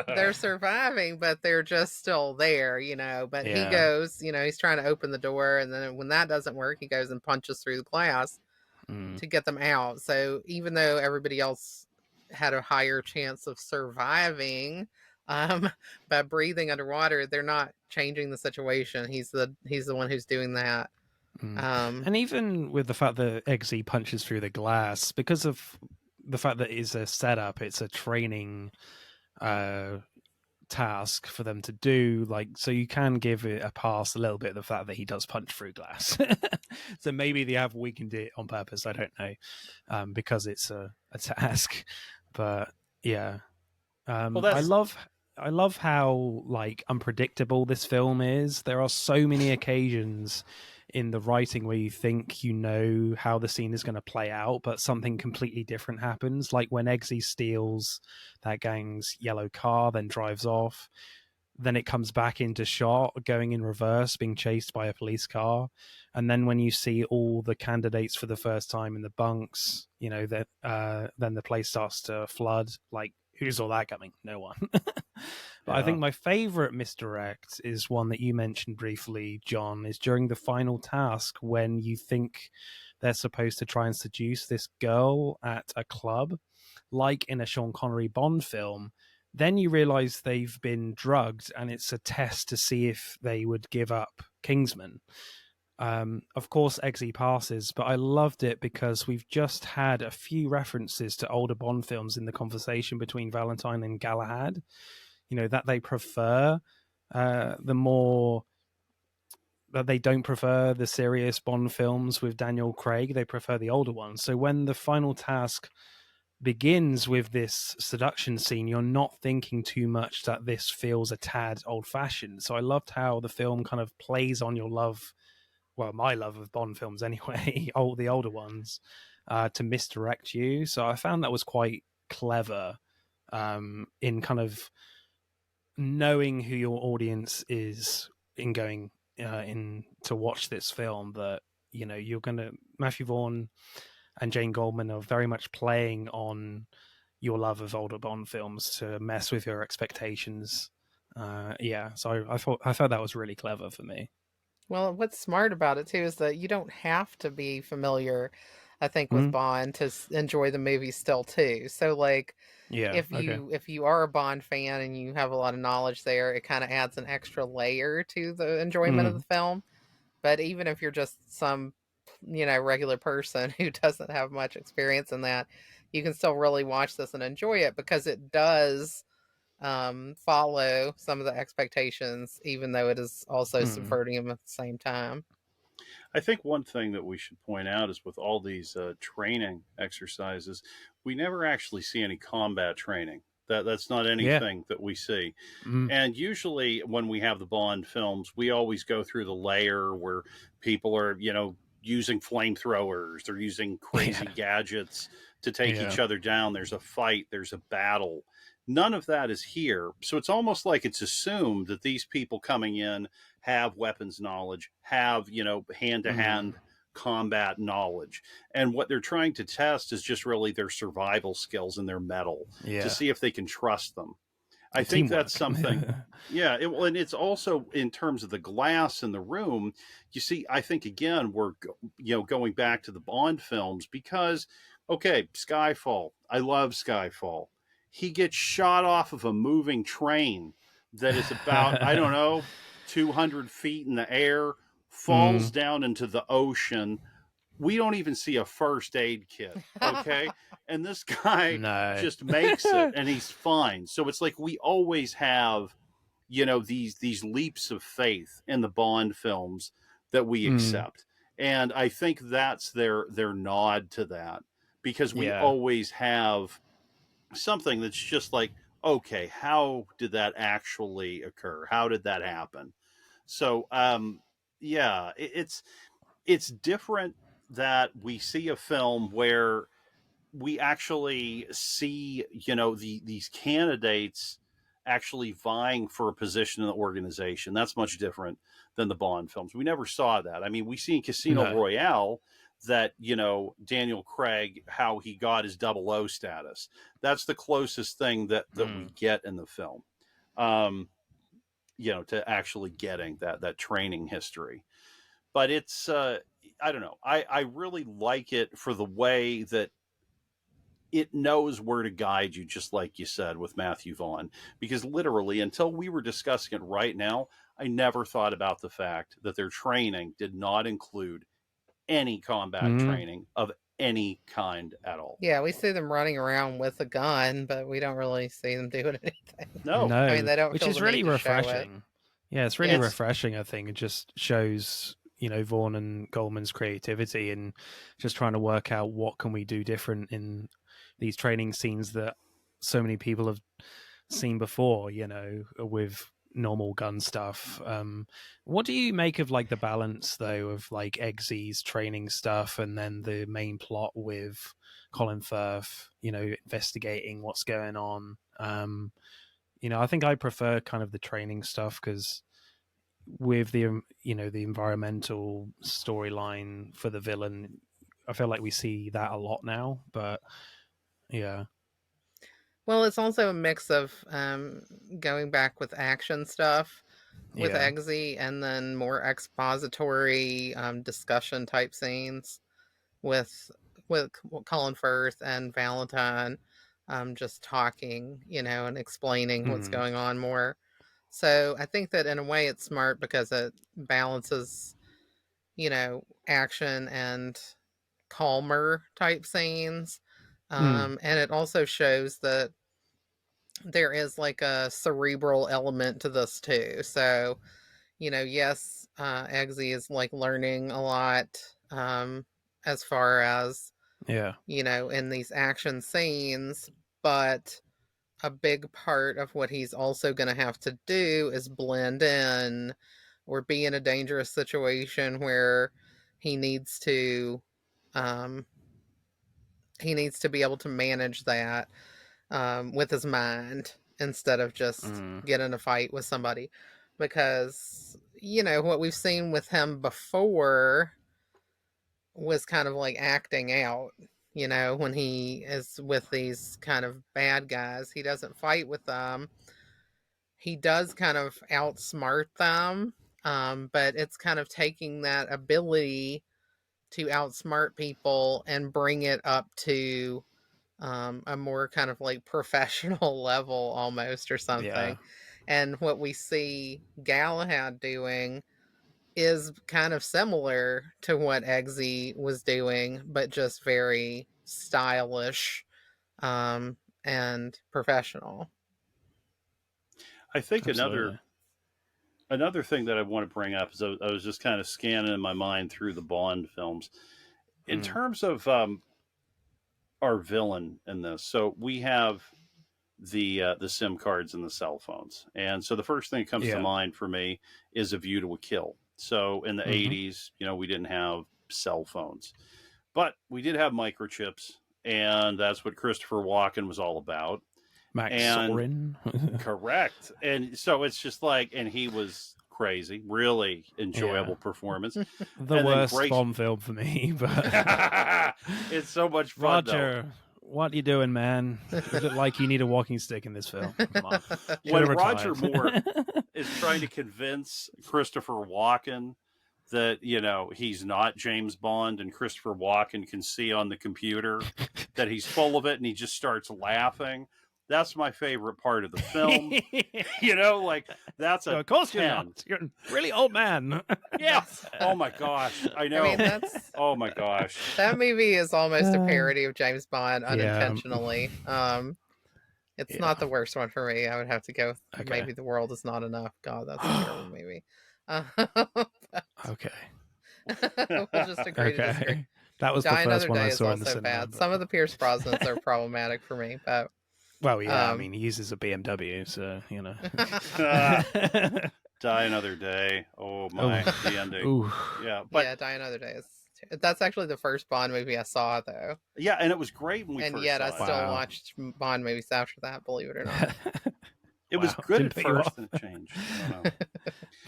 They're surviving, but they're just still there, you know. But he goes, you know, he's trying to open the door, and then when that doesn't work, he goes and punches through the glass to get them out. So even though everybody else had a higher chance of surviving by breathing underwater, they're not changing the situation. He's the one who's doing that.
And even with the fact that Eggsy punches through the glass, because of the fact that it's a setup, it's a training task for them to do, like, so you can give it a pass a little bit, the fact that he does punch through glass. So maybe they have weakened it on purpose, I don't know, because it's a task. But I love how like unpredictable this film is. There are so many occasions in the writing where you think you know how the scene is going to play out, but something completely different happens. Like when Eggsy steals that gang's yellow car, then drives off, then it comes back into shot, going in reverse, being chased by a police car. And then when you see all the candidates for the first time in the bunks, you know, that then the place starts to flood. Like, who saw that coming? No one. But I think my favorite misdirect is one that you mentioned briefly, John, is during the final task when you think they're supposed to try and seduce this girl at a club, like in a Sean Connery Bond film. Then you realize they've been drugged and it's a test to see if they would give up Kingsman. Of course, Eggsy passes, but I loved it because we've just had a few references to older Bond films in the conversation between Valentine and Galahad. You know, that they prefer that they don't prefer the serious Bond films with Daniel Craig. They prefer the older ones. So when the final task begins with this seduction scene, you're not thinking too much that this feels a tad old-fashioned. So I loved how the film kind of plays on your love, well, my love of Bond films anyway, the older ones, to misdirect you. So I found that was quite clever in kind of knowing who your audience is in going in to watch this film, that, you know, you're going to, Matthew Vaughn and Jane Goldman are very much playing on your love of older Bond films to mess with your expectations. So I thought that was really clever for me.
Well, what's smart about it too is that you don't have to be familiar, I think, with Bond to enjoy the movie still too. So like, if you are a Bond fan and you have a lot of knowledge there, it kind of adds an extra layer to the enjoyment of the film. But even if you're just some, you know, regular person who doesn't have much experience in that, you can still really watch this and enjoy it, because it does follow some of the expectations, even though it is also subverting them at the same time.
I think one thing that we should point out is with all these training exercises, we never actually see any combat training. That's not anything that we see. And usually when we have the Bond films, we always go through the layer where people are, using flamethrowers, they're using crazy gadgets to take each other down. There's a fight, there's a battle. None of that is here. So it's almost like it's assumed that these people coming in have weapons knowledge, have, hand-to-hand combat knowledge. And what they're trying to test is just really their survival skills and their mettle to see if they can trust them. I think that's something. And it's also in terms of the glass in the room. You see, I think again we're going back to the Bond films because, okay, Skyfall. I love Skyfall. He gets shot off of a moving train that is about 200 feet in the air, falls down into the ocean. We don't even see a first aid kit, okay? And this guy just makes it, and he's fine. So it's like we always have, these leaps of faith in the Bond films that we accept. And I think that's their nod to that, because we always have something that's just like, okay, how did that actually occur? How did that happen? So, it's different that we see a film where we actually see, these candidates actually vying for a position in the organization. That's much different than the Bond films. We never saw that. I mean, we see in Casino Royale that, Daniel Craig, how he got his 00 status. That's the closest thing that we get in the film, to actually getting that training history. But it's, I don't know. I really like it for the way that it knows where to guide you, just like you said with Matthew Vaughn. Because literally, until we were discussing it right now, I never thought about the fact that their training did not include any combat training of any kind at all.
Yeah, we see them running around with a gun, but we don't really see them doing anything.
No.
I mean, they don't.
Which is really refreshing. Yeah, it's really refreshing. I think it just shows, Vaughn and Goldman's creativity and just trying to work out what can we do different in these training scenes that so many people have seen before, with normal gun stuff. What do you make of like the balance though of like Eggsy's training stuff and then the main plot with Colin Firth, investigating what's going on? I think I prefer kind of the training stuff because with the the environmental storyline for the villain, I feel like we see that a lot now. But yeah.
Well, it's also a mix of going back with action stuff with Eggsy and then more expository discussion type scenes with Colin Firth and Valentine just talking, and explaining what's going on more. So I think that in a way it's smart because it balances, action and calmer type scenes. And it also shows that there is like a cerebral element to this too. So, yes, Eggsy is like learning a lot as far as, in these action scenes, but a big part of what he's also going to have to do is blend in or be in a dangerous situation where he needs to be able to manage that with his mind instead of just get in a fight with somebody, because what we've seen with him before was kind of like acting out. When he is with these kind of bad guys, he doesn't fight with them. He does kind of outsmart them, but it's kind of taking that ability to outsmart people and bring it up to a more kind of like professional level almost or something. Yeah. And what we see Galahad doing is kind of similar to what Eggsy was doing, but just very stylish and professional.
I think another thing that I want to bring up is I was just kind of scanning in my mind through the Bond films in terms of our villain in this. So we have the SIM cards and the cell phones, and so the first thing that comes to mind for me is A View to a Kill. So in the 80s, we didn't have cell phones, but we did have microchips, and that's what Christopher Walken was all about.
Max Sorin.
Correct. And so it's just like, and he was crazy, really enjoyable performance.
The worst Bond film for me, but
it's so much fun.
Roger, what are you doing, man? You look like you need a walking stick in this film. Come on.
When Roger Moore is trying to convince Christopher Walken that, he's not James Bond, and Christopher Walken can see on the computer that he's full of it, and he just starts laughing. That's my favorite part of the film. That's a
of course
10.
You're not. You're a really old man.
Yeah. Oh my gosh. I know.
I mean,
oh my gosh.
That movie is almost a parody of James Bond unintentionally. It's not the worst one for me. I would have to go with Maybe the World Is Not Enough. God, that's a terrible movie.
Okay.
We'll just agree to disagree.
That was
Die
the first
Another
one
Day
I
is
saw in the
also
cinema.
bad. Some of the Pierce Brosnans are problematic for me, but
well, yeah, I mean, he uses a BMW, so
Die Another Day. Oh my, the ending.
Ooh.
Yeah,
Die Another Day that's actually the first Bond movie I saw, though.
Yeah, and it was great when we
and
first
yet
saw
I still watched Bond movies after that. Believe it or not.
It was good at first, and it changed.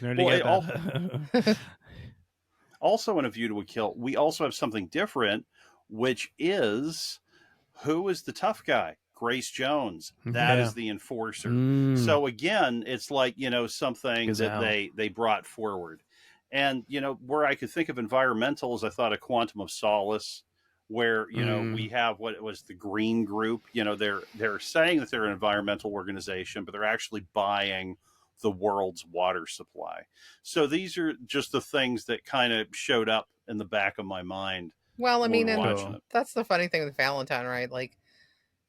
I don't know. Also, in A View to a Kill, we also have something different, which is who is the tough guy? Grace Jones. That is the enforcer. So again, it's like, something that they brought forward. And, where I could think of environmental is I thought of Quantum of Solace, where, we have what was the Green Group. They're saying that they're an environmental organization, but they're actually buying the world's water supply. So these are just the things that kind of showed up in the back of my mind.
Well, I mean, that's the funny thing with Valentine, right? Like,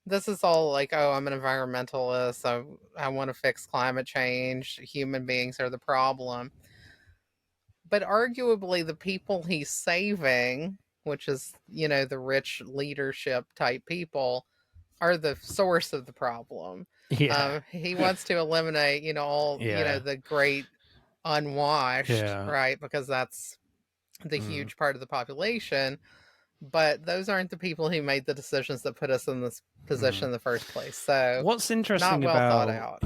this is all like, oh, I'm an environmentalist. I want to fix climate change. Human beings are the problem. But arguably, the people he's saving, which is, the rich leadership type people, are the source of the problem.
Yeah.
He wants to eliminate, all, the great unwashed, right? Because that's the huge part of the population. But those aren't the people who made the decisions that put us in this position in the first place. So
what's interesting
not well thought out.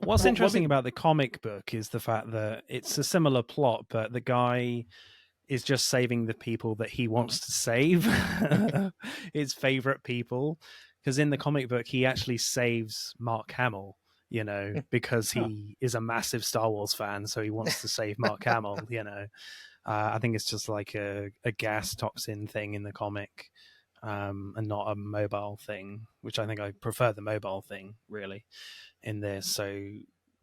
What's interesting about the comic book is the fact that it's a similar plot, but the guy is just saving the people that he wants to save, his favorite people. Because in the comic book, he actually saves Mark Hamill, because he is a massive Star Wars fan, so he wants to save Mark Hamill, I think it's just like a gas toxin thing in the comic, and not a mobile thing, which I think I prefer the mobile thing, really, in this. So,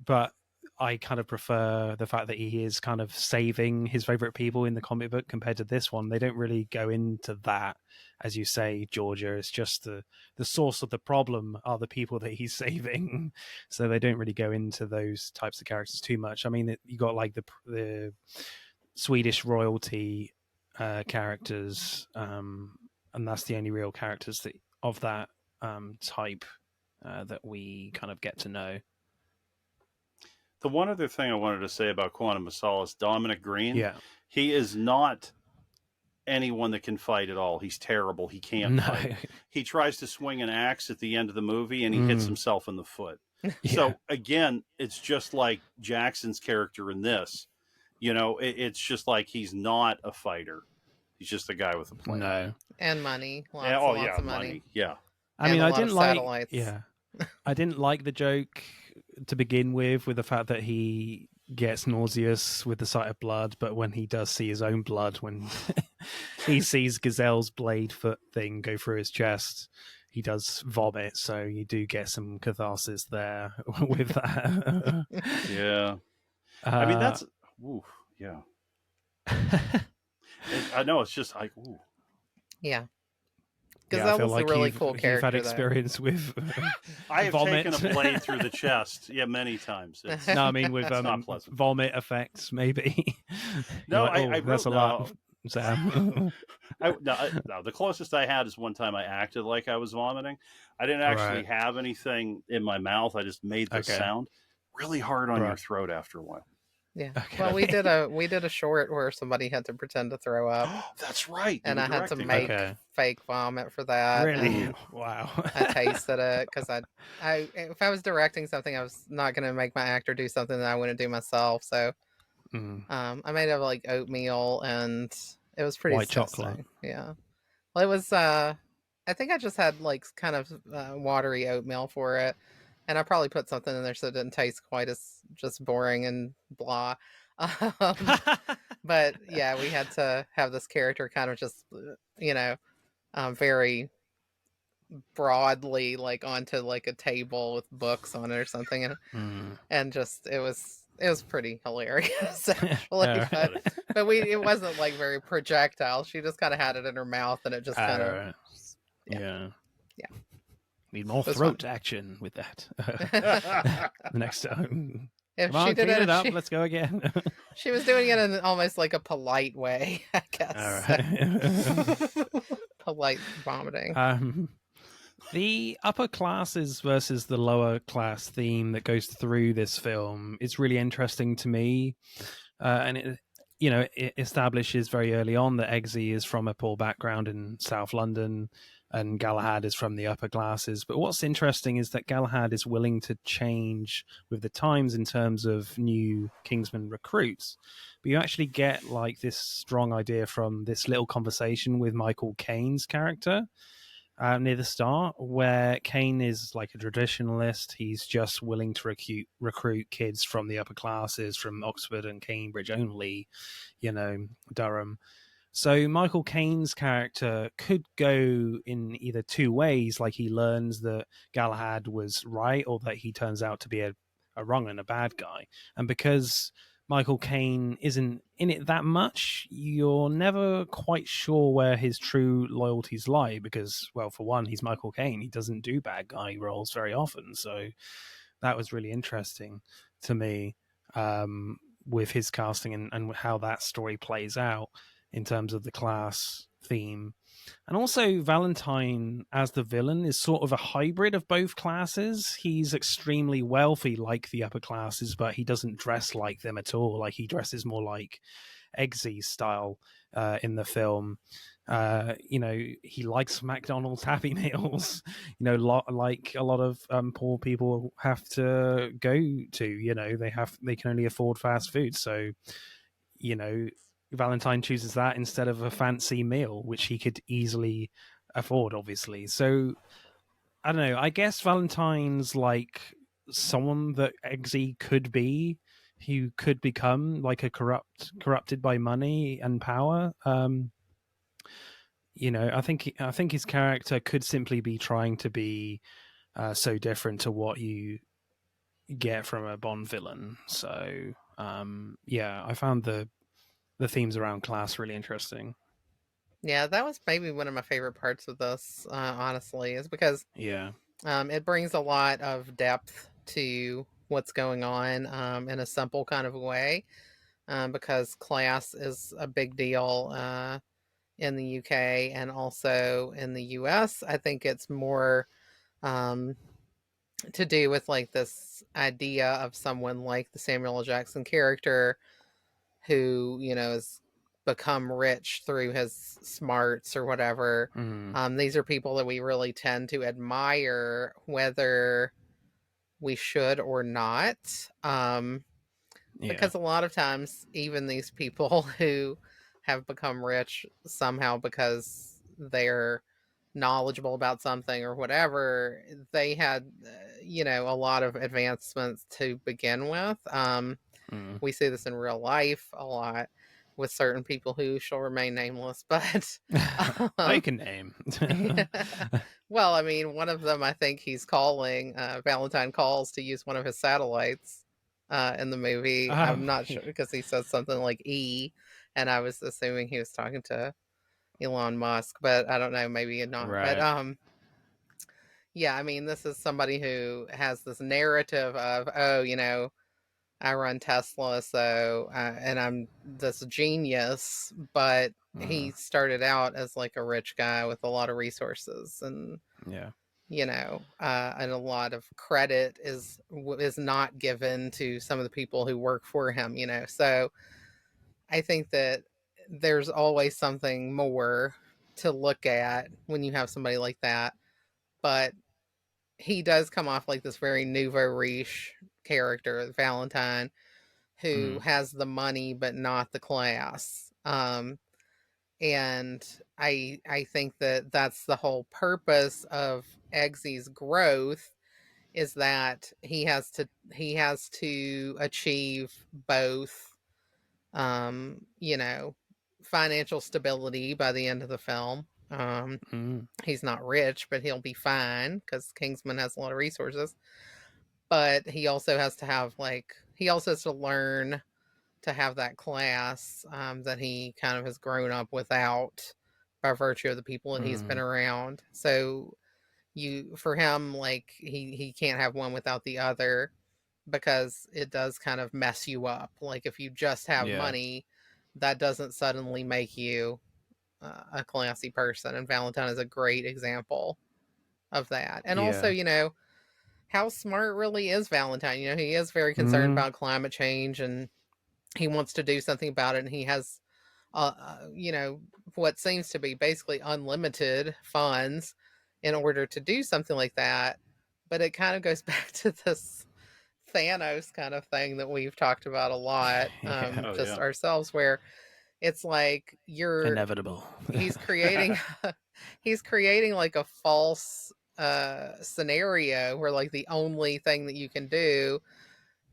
but I kind of prefer the fact that he is kind of saving his favorite people in the comic book compared to this one. They don't really go into that, as you say, Georgia. It's just the source of the problem are the people that he's saving. So they don't really go into those types of characters too much. I mean, you got like the Swedish royalty characters, and that's the only real characters of that type that we kind of get to know.
The one other thing I wanted to say about Quantum of Solace, Dominic Green, he is not anyone that can fight at all. He's terrible. He can't fight. He tries to swing an axe at the end of the movie, and he hits himself in the foot. So, again, it's just like Jackson's character in this. It's just like he's not a fighter. He's just a guy with a plan.
No.
And money. Lots of money.
Yeah.
I mean, I didn't like
satellites.
I didn't like the joke to begin with the fact that he gets nauseous with the sight of blood, but when he does see his own blood, when he sees Gazelle's blade foot thing go through his chest, he does vomit. So you do get some catharsis there with that.
Yeah. I mean, that's... Ooh, yeah. I know, it's just like, ooh.
Yeah. because that was a really cool character.
You've had experience with
I have
vomit.
taken a blade through the chest, many times.
No, I mean with
not pleasant.
vomit effects, maybe.
No,
like, that's a lot. Sam.
No, the closest I had is one time I acted like I was vomiting. I didn't actually have anything in my mouth. I just made the sound really hard on your throat after a while.
Yeah. Okay. Well, we did a short where somebody had to pretend to throw up.
That's right.
And I had to make fake vomit for that.
Really? Wow.
I tasted it because I if I was directing something, I was not going to make my actor do something that I wouldn't do myself. So, I made it like oatmeal, and it was pretty
white
disgusting.
chocolate.
Yeah. Well, it was. I think I just had like kind of watery oatmeal for it. And I probably put something in there so it didn't taste quite as just boring and blah. But yeah, we had to have this character kind of just, very broadly like onto like a table with books on it or something. And just, it was pretty hilarious actually. But it wasn't like very projectile. She just kind of had it in her mouth and it just kind of.
Yeah. Need more throat action with that. The next time.
If
Come on,
she did
it up. Let's go again.
She was doing it in almost like a polite way, I guess.
All right.
Polite vomiting.
The upper classes versus the lower class theme that goes through this film is really interesting to me. And it establishes very early on that Eggsy is from a poor background in South London, and Galahad is from the upper classes. But what's interesting is that Galahad is willing to change with the times in terms of new Kingsman recruits. But you actually get like this strong idea from this little conversation with Michael Caine's character near the start, where Caine is like a traditionalist. He's just willing to recruit kids from the upper classes, from Oxford and Cambridge only, Durham. So Michael Caine's character could go in either two ways, like he learns that Galahad was right or that he turns out to be a wrong and a bad guy. And because Michael Caine isn't in it that much, you're never quite sure where his true loyalties lie because, well, for one, he's Michael Caine. He doesn't do bad guy roles very often. So that was really interesting to me with his casting and how that story plays out in terms of the class theme. And also Valentine as the villain is sort of a hybrid of both classes. He's extremely wealthy like the upper classes, but he doesn't dress like them at all. Like he dresses more like Eggsy style in the film. He likes McDonald's Happy Meals, like a lot of poor people have to go to, they can only afford fast food. So, Valentine chooses that instead of a fancy meal, which he could easily afford, obviously. So, I don't know. I guess Valentine's like someone that Eggsy could be, who could become like a corrupted by money and power. I think his character could simply be trying to be so different to what you get from a Bond villain. So, I found the themes around class really interesting.
Yeah, that was maybe one of my favorite parts of this, honestly, is because it brings a lot of depth to what's going on in a simple kind of way, because class is a big deal in the UK and also in the US. I think it's more to do with like this idea of someone like the Samuel L. Jackson character who, has become rich through his smarts or whatever. These are people that we really tend to admire, whether we should or not. Because a lot of times, even these people who have become rich somehow because they're knowledgeable about something or whatever, they had, a lot of advancements to begin with. We see this in real life a lot with certain people who shall remain nameless, but
I can name.
Well, I mean, one of them, I think he's calling, Valentine calls to use one of his satellites in the movie. I'm not sure because he says something like E, and I was assuming he was talking to, Elon Musk, but I don't know, maybe not.
Right.
But yeah, I mean, this is somebody who has this narrative of, oh, you know, I run Tesla, so and I'm this genius, but he started out as like a rich guy with a lot of resources, and you know, and a lot of credit is not given to some of the people who work for him, you know. So I think that there's always something more to look at when you have somebody like that, but he does come off like this very nouveau riche character, Valentine, who has the money but not the class. And I think that that's the whole purpose of Eggsy's growth, is that he has to achieve both, you know, financial stability by the end of the film. He's not rich, but he'll be fine because Kingsman has a lot of resources. But he also has to have he also has to learn to have that class that he kind of has grown up without by virtue of the people that he's been around. So for him, like he can't have one without the other, because it does kind of mess you up. Like if you just have money, that doesn't suddenly make you a classy person. And Valentine is a great example of that. And also, you know, how smart really is Valentine? You know, he is very concerned about climate change, and he wants to do something about it. And he has, you know, what seems to be basically unlimited funds in order to do something like that. But it kind of goes back to this Thanos kind of thing that we've talked about a lot, ourselves, where it's like you're
inevitable.
He's creating like a false scenario where like the only thing that you can do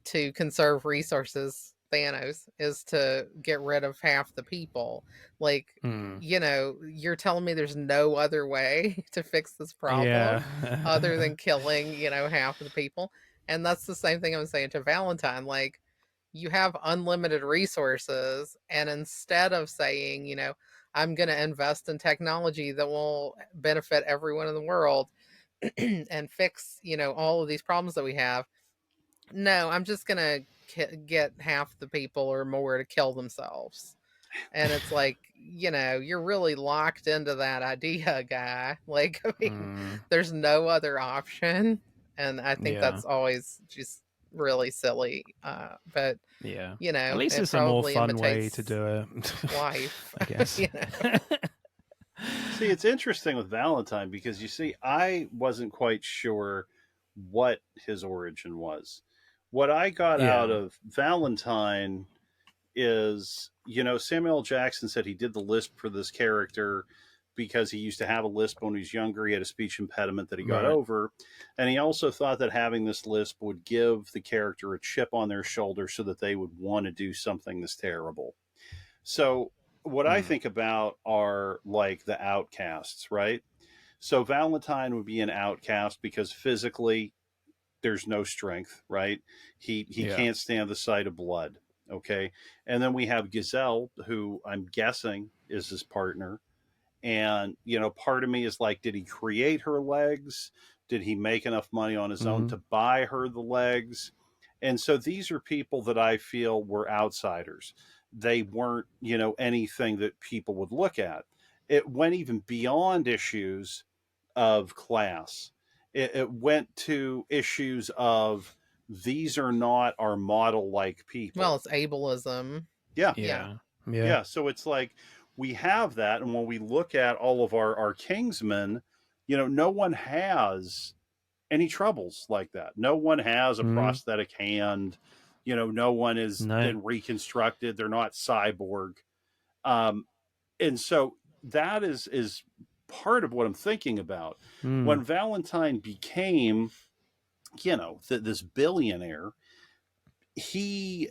to conserve resources, Thanos, is to get rid of half the people. Like, you know, you're telling me there's no other way to fix this problem other than killing, you know, half of the people. And that's the same thing I'm saying to Valentine. Like, you have unlimited resources, and instead of saying, you know, I'm going to invest in technology that will benefit everyone in the world and fix, you know, all of these problems that we have, no, I'm just going to get half the people or more to kill themselves. And it's like, you know, you're really locked into that idea, guy. Like, I mean, there's no other option. And I think that's always just really silly. But, you know,
at least it's a more fun way to do it.
Life,
I guess.
You know?
See, it's interesting with Valentine because you see, I wasn't quite sure what his origin was. What I got out of Valentine is, you know, Samuel L. Jackson said he did the lisp for this character because he used to have a lisp when he was younger. He had a speech impediment that he got over. And he also thought that having this lisp would give the character a chip on their shoulder so that they would want to do something this terrible. So what I think about are like the outcasts, right? So Valentine would be an outcast because physically there's no strength, right? He can't stand the sight of blood. Okay. And then we have Gazelle, who I'm guessing is his partner. And, you know, part of me is like, did he create her legs? Did he make enough money on his own to buy her the legs? And so these are people that I feel were outsiders. They weren't, you know, anything that people would look at. It went even beyond issues of class. It went to issues of these are not our model-like people.
Well, it's ableism.
Yeah. So it's like we have that, and when we look at all of our Kingsmen, you know, no one has any troubles like that. No one has a prosthetic hand. You know, no one has been reconstructed. They're not cyborg. And so that is part of what I'm thinking about. When Valentine became, you know, this billionaire, he,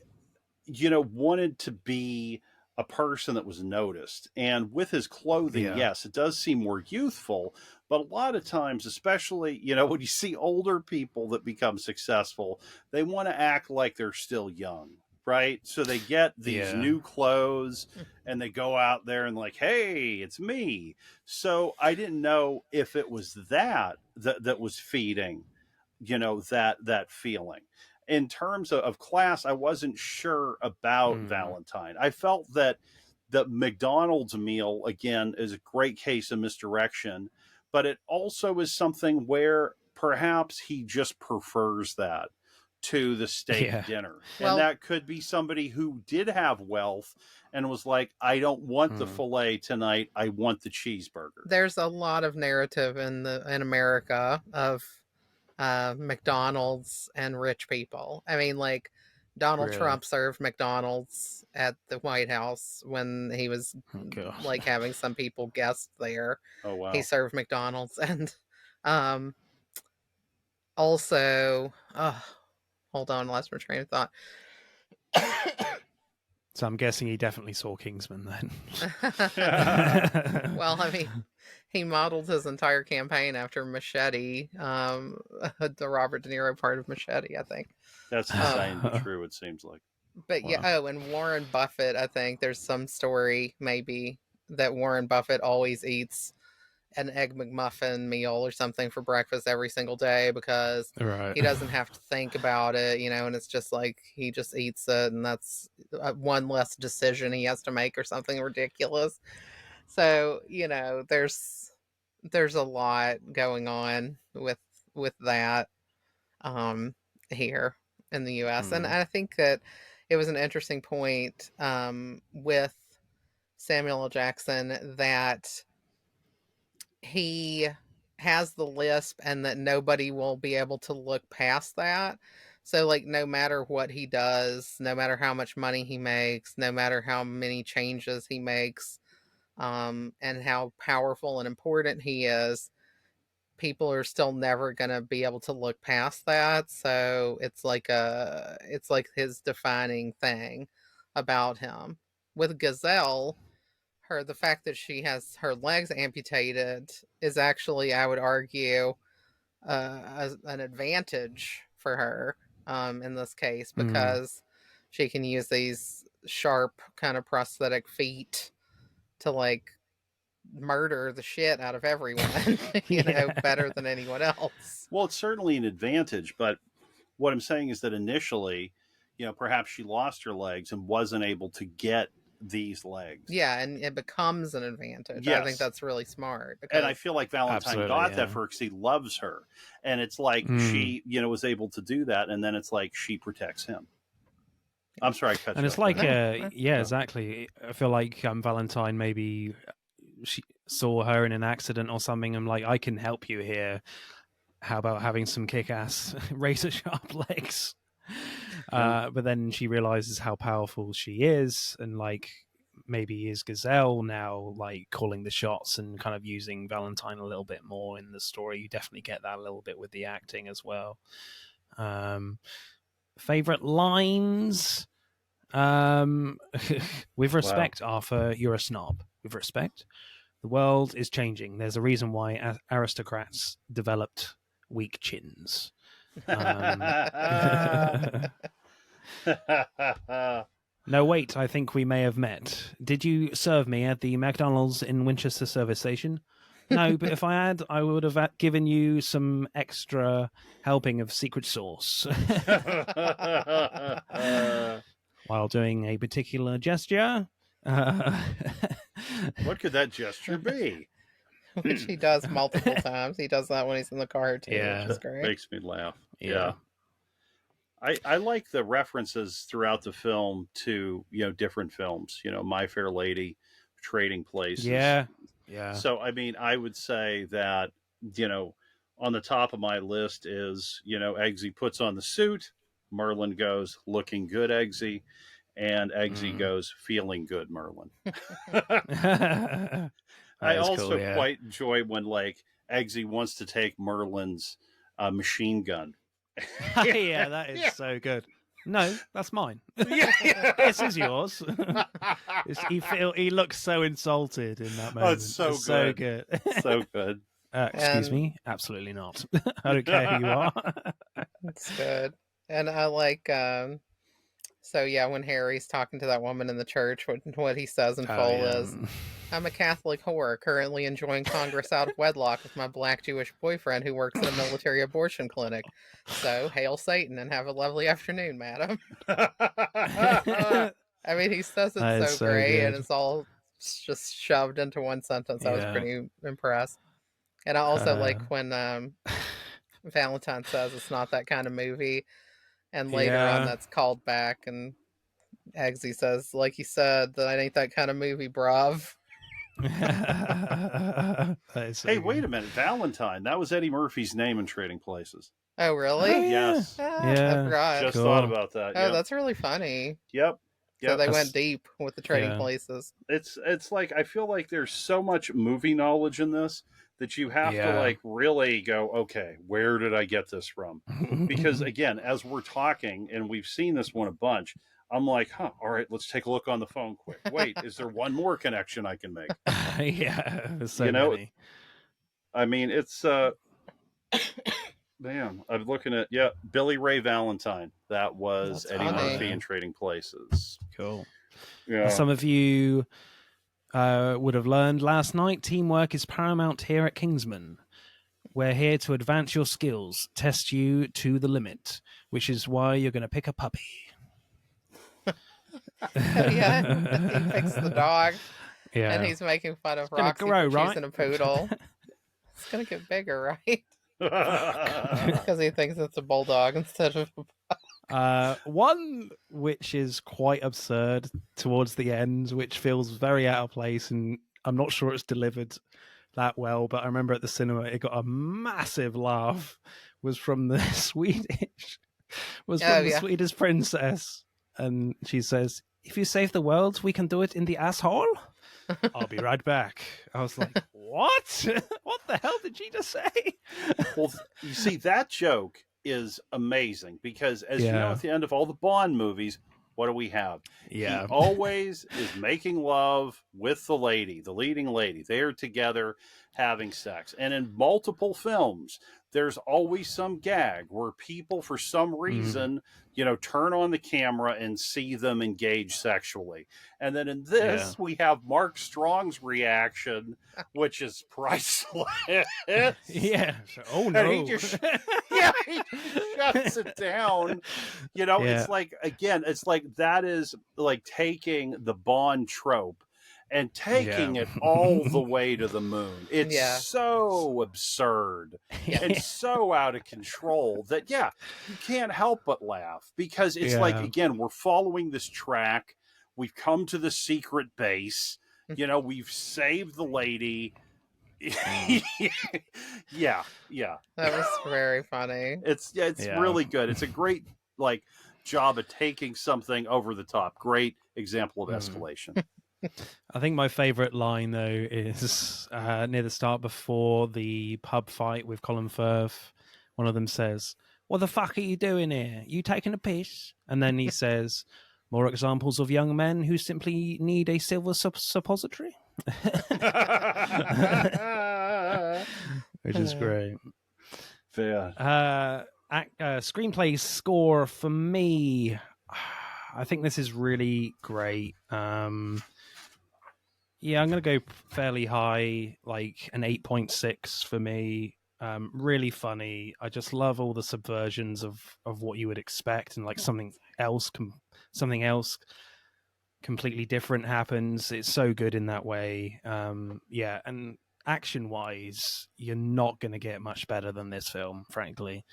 you know, wanted to be a person that was noticed. And with his clothing, yes, it does seem more youthful, but a lot of times, especially, you know, when you see older people that become successful, they want to act like they're still young right? So they get these new clothes and they go out there and like, hey, it's me. So I didn't know if it was that was feeding, that feeling. In terms of class, I wasn't sure about Valentine. I felt that the McDonald's meal, again, is a great case of misdirection, but it also is something where perhaps he just prefers that to the steak dinner. And that could be somebody who did have wealth and was like, I don't want the filet tonight, I want the cheeseburger.
There's a lot of narrative in America of McDonald's and rich people. I mean, like Donald Trump served McDonald's at the White House when he was like having some people guest there.
Oh wow.
He served McDonald's. And also hold on, lost my train of thought.
So I'm guessing he definitely saw Kingsman then.
Well, I mean, he modeled his entire campaign after Machete, the Robert De Niro part of Machete, I think.
That's insane, but true, it seems like.
But wow. And Warren Buffett, I think there's some story maybe that Warren Buffett always eats an Egg McMuffin meal or something for breakfast every single day because he doesn't have to think about it, and it's just like he just eats it, and that's one less decision he has to make or something ridiculous. So, there's a lot going on with that here in the US. And I think that it was an interesting point with Samuel L. Jackson that he has the lisp and that nobody will be able to look past that. So like no matter what he does, no matter how much money he makes, no matter how many changes he makes, and how powerful and important he is, people are still never going to be able to look past that. So it's like his defining thing about him. With Gazelle, the fact that she has her legs amputated is actually, I would argue, an advantage for her in this case, because she can use these sharp kind of prosthetic feet to like murder the shit out of everyone, better than anyone else.
Well, it's certainly an advantage, but what I'm saying is that initially, perhaps she lost her legs and wasn't able to get these legs.
Yeah, and it becomes an advantage. Yes. I think that's really smart.
And I feel like Valentine got that for her because he loves her. And it's like she, was able to do that, and then it's like she protects him. I'm sorry, I cut you
and it's
off.
Like, exactly. I feel like Valentine maybe she saw her in an accident or something. I'm like, I can help you here. How about having some kick-ass razor-sharp legs? But then she realizes how powerful she is, and like maybe is Gazelle now like calling the shots and kind of using Valentine a little bit more in the story. You definitely get that a little bit with the acting as well. Favorite lines? With respect, Arthur, you're a snob. With respect, the world is changing. There's a reason why aristocrats developed weak chins. No, wait, I think we may have met. Did you serve me at the McDonald's in Winchester service station? No, but if I had, I would have given you some extra helping of secret sauce. While doing a particular gesture.
What could that gesture be?
Which he does multiple times. He does that when he's in the car too, which is great.
Makes me laugh. Yeah. I like the references throughout the film to, different films, My Fair Lady, Trading Places.
Yeah.
So, I mean, I would say that, on the top of my list is, Eggsy puts on the suit. Merlin goes, looking good, Eggsy. And Eggsy goes, feeling good, Merlin. I also quite enjoy when, like, Eggsy wants to take Merlin's machine gun.
Yeah, that is so good. No, that's mine. This is yours. He looks so insulted in that moment.
Oh, it's so good. So good.
Excuse me? Absolutely not. I don't care who you are.
It's good. And I like So yeah, when Harry's talking to that woman in the church, what he says in full is, "I'm a Catholic whore currently enjoying Congress out of wedlock with my black Jewish boyfriend who works at a military abortion clinic. So hail Satan and have a lovely afternoon, madam." I mean, he says it so great, good. And it's all just shoved into one sentence. I was pretty impressed. And I also like when Valentine says it's not that kind of movie. And later on, that's called back, and Eggsy says, like you said, that ain't that kind of movie, bruv.
Hey, wait a minute. Valentine. That was Eddie Murphy's name in Trading Places.
Oh, really?
Oh, yes.
I forgot.
Just thought about that.
Oh, that's really funny.
Yep.
So they went deep with the Trading Places.
It's like, I feel like there's so much movie knowledge in this that you have to like really go, okay, where did I get this from? Because again, as we're talking, and we've seen this one a bunch, I'm like, all right, let's take a look on the phone quick. Wait, is there one more connection I can make?
So many.
I mean, it's man, I'm looking at Billy Ray Valentine. That was Eddie Murphy in Trading Places.
Cool. Yeah. Some of you would have learned last night, teamwork is paramount here at Kingsman. We're here to advance your skills, test you to the limit, which is why you're going to pick a puppy.
He picks the dog, and he's making fun of Roxy for choosing a poodle. It's going to get bigger, right? Because he thinks it's a bulldog instead of a puppy.
One which is quite absurd towards the end, which feels very out of place, and I'm not sure it's delivered that well, but I remember at the cinema it got a massive laugh, was from the Swedish princess, and she says, "If you save the world, we can do it in the asshole." I'll be right back. I was like, what? What the hell did she just say?
Well, you see, that joke is amazing because, as you know, at the end of all the Bond movies, what do we have? He always is making love with the lady, the leading lady. They are together having sex. And in multiple films, there's always some gag where people, for some reason, turn on the camera and see them engage sexually. And then in this, we have Mark Strong's reaction, which is priceless.
Oh, no.
And he just shuts it down. It's like, again, it's like that is like taking the Bond trope and taking it all the way to the moon. It's so absurd and so out of control that, you can't help but laugh because it's like, again, we're following this track. We've come to the secret base. We've saved the lady.
That was very funny.
It's really good. It's a great job of taking something over the top. Great example of escalation.
I think my favorite line though is near the start before the pub fight with Colin Firth. One of them says, "What the fuck are you doing here? You taking a piss?" And then he says, "More examples of young men who simply need a silver suppository." Which is great.
Fair.
Screenplay score for me, I think this is really great. I'm going to go fairly high, like an 8.6 for me. Really funny. I just love all the subversions of what you would expect, and like something else completely different happens. It's so good in that way. And action-wise, you're not going to get much better than this film, frankly.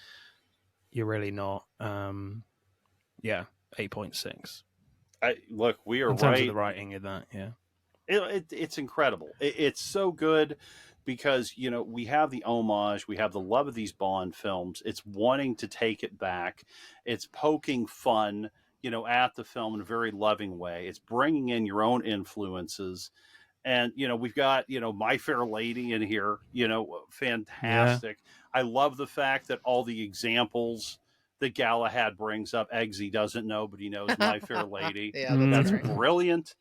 You're really not. 8.6.
Look, we are
in terms of the writing in that.
It's incredible. It's so good because we have the homage, we have the love of these Bond films. It's wanting to take it back. It's poking fun, at the film in a very loving way. It's bringing in your own influences. And, we've got, My Fair Lady in here, fantastic. I love the fact that all the examples that Galahad brings up, Eggsy doesn't know, but he knows My Fair Lady. That's brilliant.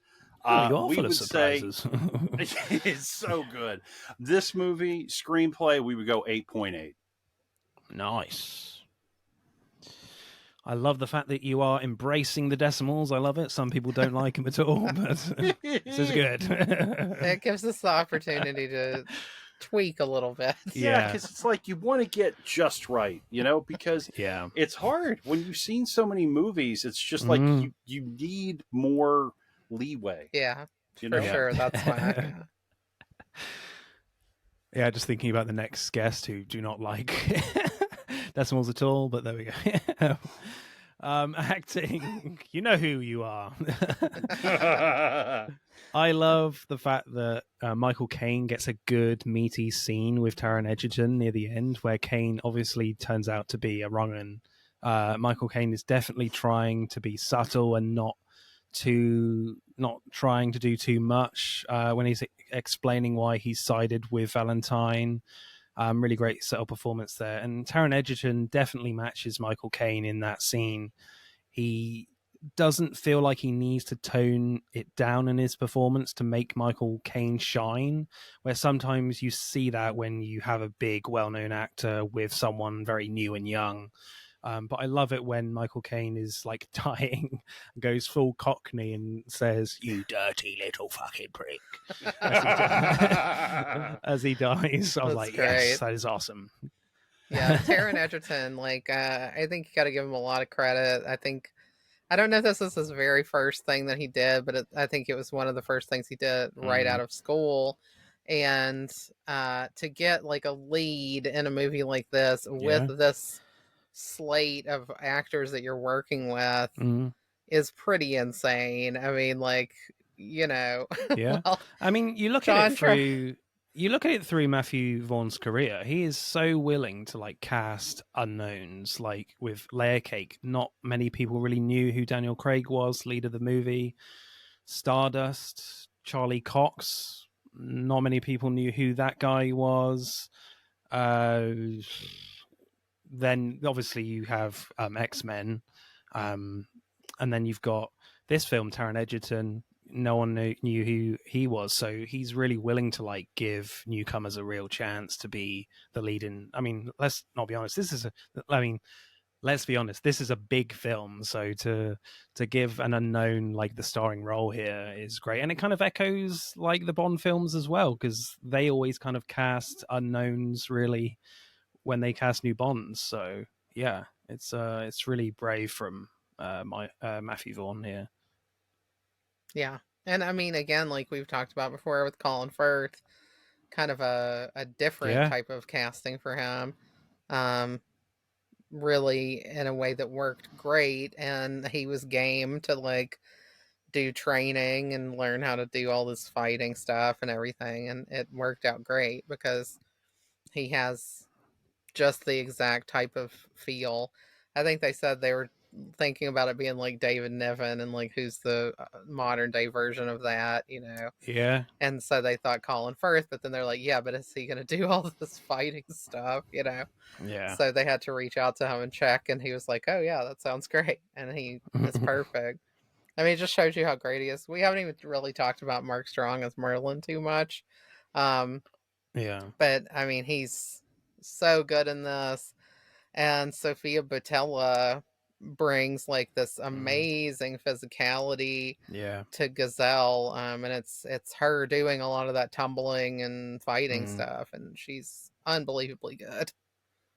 We would say it's so good. This movie, screenplay, we would go 8.8.
Nice. I love the fact that you are embracing the decimals. I love it. Some people don't like them at all, but this is good.
It gives us the opportunity to tweak a little bit.
Yeah, because it's like you want to get just right, because
yeah,
it's hard when you've seen so many movies. It's just like you need more leeway.
Yeah, for sure. That's why. Yeah.
Yeah, just thinking about the next guest who do not like decimals at all, but there we go. Acting, you know who you are. I love the fact that Michael Caine gets a good meaty scene with Taron Egerton near the end, where Caine obviously turns out to be a wrong'un. Michael Caine is definitely trying to be subtle and not trying to do too much when he's explaining why he's sided with Valentine. Really great subtle performance there. And Taron Egerton definitely matches Michael Caine in that scene. He doesn't feel like he needs to tone it down in his performance to make Michael Caine shine, where sometimes you see that when you have a big, well-known actor with someone very new and young. But I love it when Michael Caine is like dying, goes full Cockney and says, "You dirty little fucking prick," as he dies. I was like, great. Yes, that is awesome.
Yeah, Taron Egerton, I think you got to give him a lot of credit. I don't know if this is his very first thing that he did, but I think it was one of the first things he did right out of school. And to get like a lead in a movie like this with this slate of actors that you're working with is pretty insane. I mean,
yeah. Well, I mean, you look at it through Matthew Vaughn's career. He is so willing to like cast unknowns. Like with Layer Cake, not many people really knew who Daniel Craig was, lead of the movie. Stardust, Charlie Cox, not many people knew who that guy was. Then obviously you have X-Men, and then you've got this film, Taron Egerton. No one knew who he was, so he's really willing to like give newcomers a real chance to be the lead in. I mean, let's not be honest. Let's be honest. This is a big film, so to give an unknown like the starring role here is great, and it kind of echoes like the Bond films as well, because they always kind of cast unknowns really when they cast new Bonds. So yeah, it's really brave from Matthew Vaughn here.
Yeah. And I mean, again, like we've talked about before with Colin Firth, kind of a different type of casting for him. Really in a way that worked great. And he was game to like do training and learn how to do all this fighting stuff and everything. And it worked out great because he has just the exact type of feel. I think they said they were thinking about it being like David Niven and like who's the modern day version of that,
Yeah.
And so they thought Colin Firth, but then they're like, yeah, but is he going to do all this fighting stuff,
Yeah.
So they had to reach out to him and check, and he was like, oh yeah, that sounds great, and he is perfect. I mean, it just shows you how great he is. We haven't even really talked about Mark Strong as Merlin too much.
Yeah.
But I mean, he's so good in this. And Sophia Boutella brings like this amazing physicality to Gazelle. And it's her doing a lot of that tumbling and fighting stuff. And she's unbelievably good.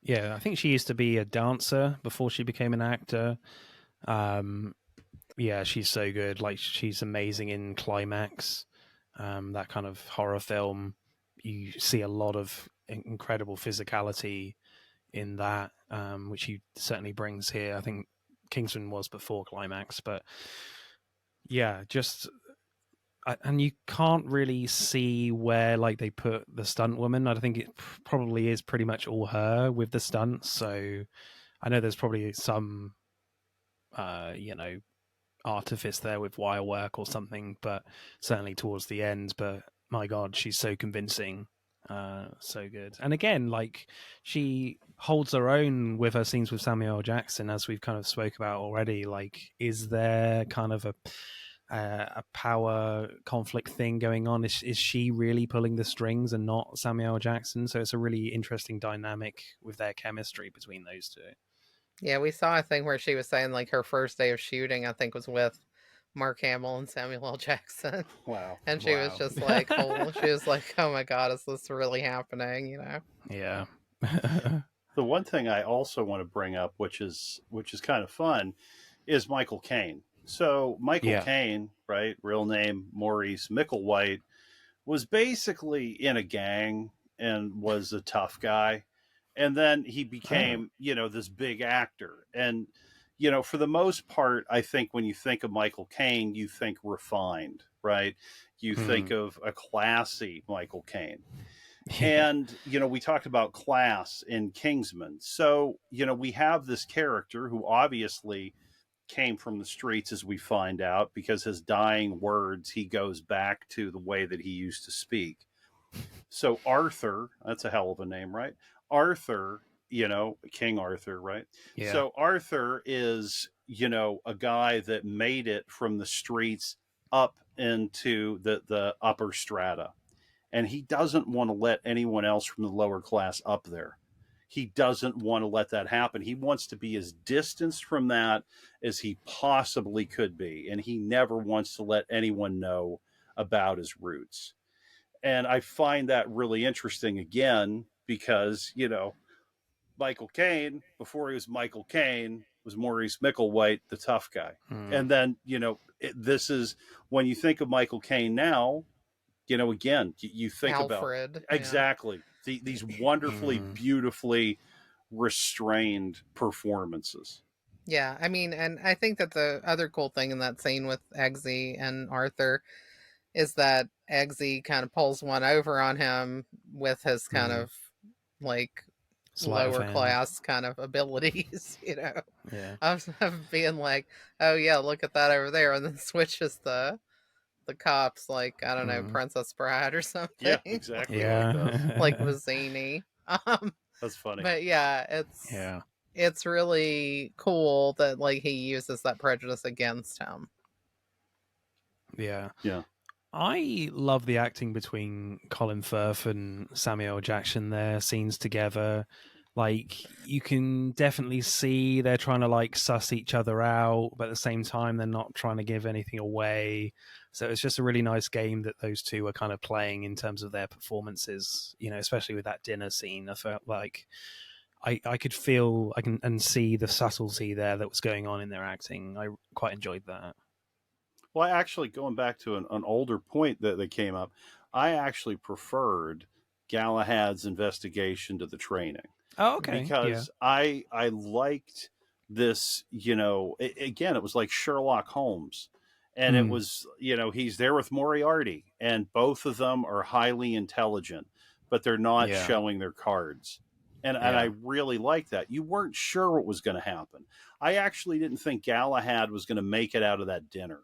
Yeah, I think she used to be a dancer before she became an actor. Yeah, she's so good. Like, she's amazing in Climax, that kind of horror film. You see a lot of incredible physicality in that, which he certainly brings here. I think Kingsman was before Climax, but yeah, just and you can't really see where like they put the stunt woman. I think it probably is pretty much all her with the stunts. So I know there's probably some artifice there with wire work or something, but certainly towards the end. But my God, she's so convincing. So good. And again, like, she holds her own with her scenes with Samuel L. Jackson, as we've kind of spoke about already. Like, is there kind of a power conflict thing going on? Is she really pulling the strings and not Samuel L. Jackson? So it's a really interesting dynamic with their chemistry between those two.
Yeah, we saw a thing where she was saying like her first day of shooting, I think, was with Mark Hamill and Samuel L. Jackson.
Wow.
And she was just like, she was like, oh my God, is this really happening? You know?
Yeah.
The one thing I also want to bring up, which is kind of fun, is Michael Caine. So Michael Caine, right, real name Maurice Micklewhite, was basically in a gang and was a tough guy. And then he became, this big actor. And, for the most part, I think when you think of Michael Caine, you think refined, right? You think of a classy Michael Caine. And, we talked about class in Kingsman. So, we have this character who obviously came from the streets, as we find out, because his dying words, he goes back to the way that he used to speak. So Arthur, that's a hell of a name, right? Arthur, King Arthur, right? Yeah. So Arthur is, a guy that made it from the streets up into the upper strata. And he doesn't want to let anyone else from the lower class up there. He doesn't want to let that happen. He wants to be as distanced from that as he possibly could be. And he never wants to let anyone know about his roots. And I find that really interesting, again, because, Michael Caine, before he was Michael Caine, was Maurice Micklewhite, the tough guy. And then, this is, when you think of Michael Caine now, again, you think
Alfred,
about exactly these wonderfully, beautifully restrained performances.
Yeah, I mean, and I think that the other cool thing in that scene with Eggsy and Arthur is that Eggsy kind of pulls one over on him with his kind of like lower class kind of abilities, of being like, oh yeah, look at that over there, and then switches the cops like, I don't know, Princess Bride or something.
Yeah, exactly.
Like Vizzini.
That's funny.
But yeah, it's really cool that like he uses that prejudice against him.
Yeah.
Yeah.
I love the acting between Colin Firth and Samuel Jackson, their scenes together. Like, you can definitely see they're trying to like suss each other out, but at the same time, they're not trying to give anything away. So it's just a really nice game that those two are kind of playing in terms of their performances, especially with that dinner scene. I felt like I could feel, and see the subtlety there that was going on in their acting. I quite enjoyed that.
Well, actually, going back to an older point that came up, I actually preferred Galahad's investigation to the training.
Oh, okay.
Because I liked this, again, it was like Sherlock Holmes. And it was, he's there with Moriarty, and both of them are highly intelligent, but they're not showing their cards. And I really liked that. You weren't sure what was going to happen. I actually didn't think Galahad was going to make it out of that dinner.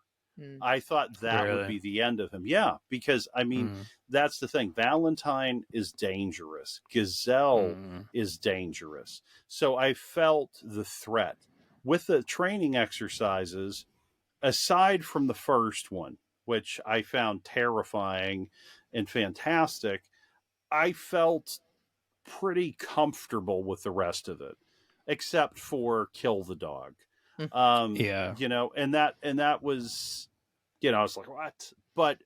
I thought that would be the end of him. Yeah, because, I mean, that's the thing. Valentine is dangerous. Gazelle is dangerous. So I felt the threat. With the training exercises, aside from the first one, which I found terrifying and fantastic, I felt pretty comfortable with the rest of it, except for kill the dog. And that was, I was like, what? But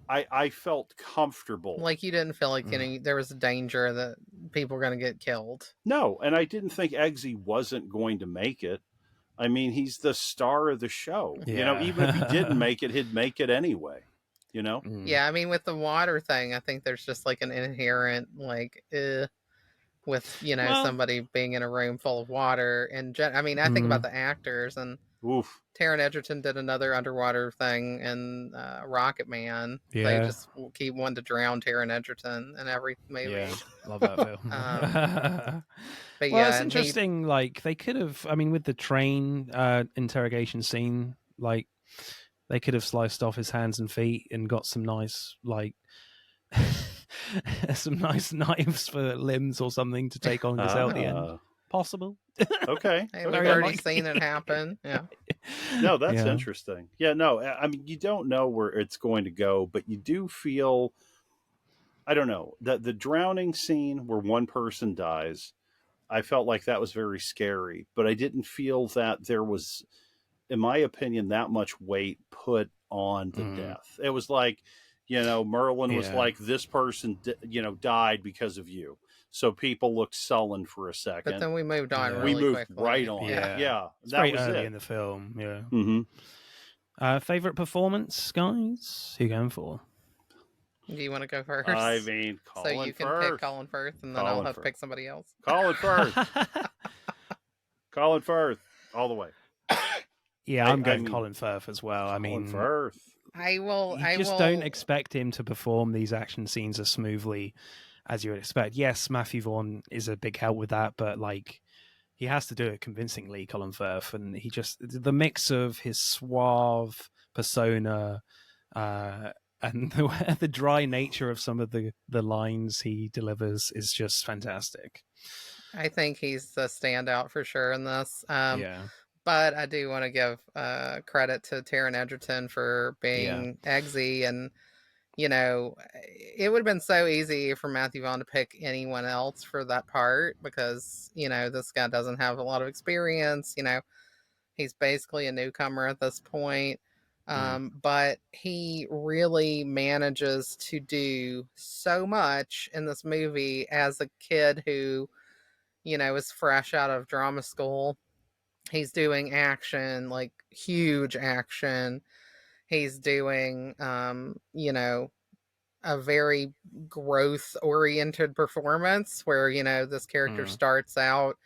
I felt comfortable.
Like, you didn't feel like there was a danger that people were going to get killed.
No, and I didn't think Eggsy wasn't going to make it. I mean, he's the star of the show. Even if he didn't make it, he'd make it anyway.
Yeah, I mean, with the water thing, I think there's just like an inherent like with somebody being in a room full of and I mean, I think about the actors, and Taron Egerton did another underwater thing in Rocket Man. They just keep wanting to drown Taron Egerton in every movie.
Yeah, love that film. But it's interesting. Like, they could have, I mean, with the train interrogation scene, like, they could have sliced off his hands and feet and got some nice, like, some nice knives for limbs or something to take on Gazelle at the end. Possible.
Okay.
I've already seen it happen. Yeah.
No, that's interesting. Yeah, no, I mean, you don't know where it's going to go, but you do feel, I don't know, that the drowning scene where one person dies, I felt like that was very scary, but I didn't feel that there was, in my opinion, that much weight put on the death. It was like, Merlin was like, this person, died because of you. So people looked sullen for a second.
But then we moved on really
quickly. We moved
quickly.
right on. Yeah.
It's
that
very
was
early
it.
in the film, yeah.
Mm-hmm.
Favorite performance, guys? Who you going for?
Do you want to go first?
I mean, Colin
So you can
Firth.
pick Colin Firth, and then I'll have to pick somebody else.
Colin Firth. Colin Firth, all the way.
Yeah, I'm going Colin Firth as well.
Colin Firth.
You don't expect him to perform these action scenes as smoothly as you would expect. Yes, Matthew Vaughn is a big help with that, but like he has to do it convincingly, Colin Firth, and the mix of his suave persona and the dry nature of some of the lines he delivers is just fantastic.
I think he's the standout for sure in this. But I do want to give credit to Taron Egerton for being Eggsy. And, it would have been so easy for Matthew Vaughn to pick anyone else for that part because, this guy doesn't have a lot of experience. He's basically a newcomer at this point. But he really manages to do so much in this movie as a kid who, is fresh out of drama school. He's doing action, like huge action. He's doing, a very growth-oriented performance where, this character starts out,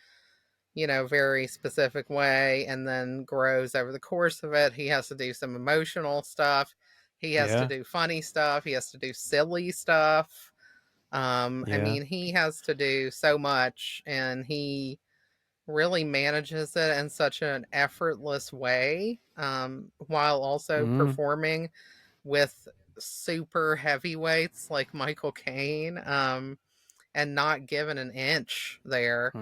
very specific way and then grows over the course of it. He has to do some emotional stuff. He has to do funny stuff. He has to do silly stuff. I mean, he has to do so much, and he really manages it in such an effortless way, while also performing with super heavyweights like Michael Caine, and not given an inch there.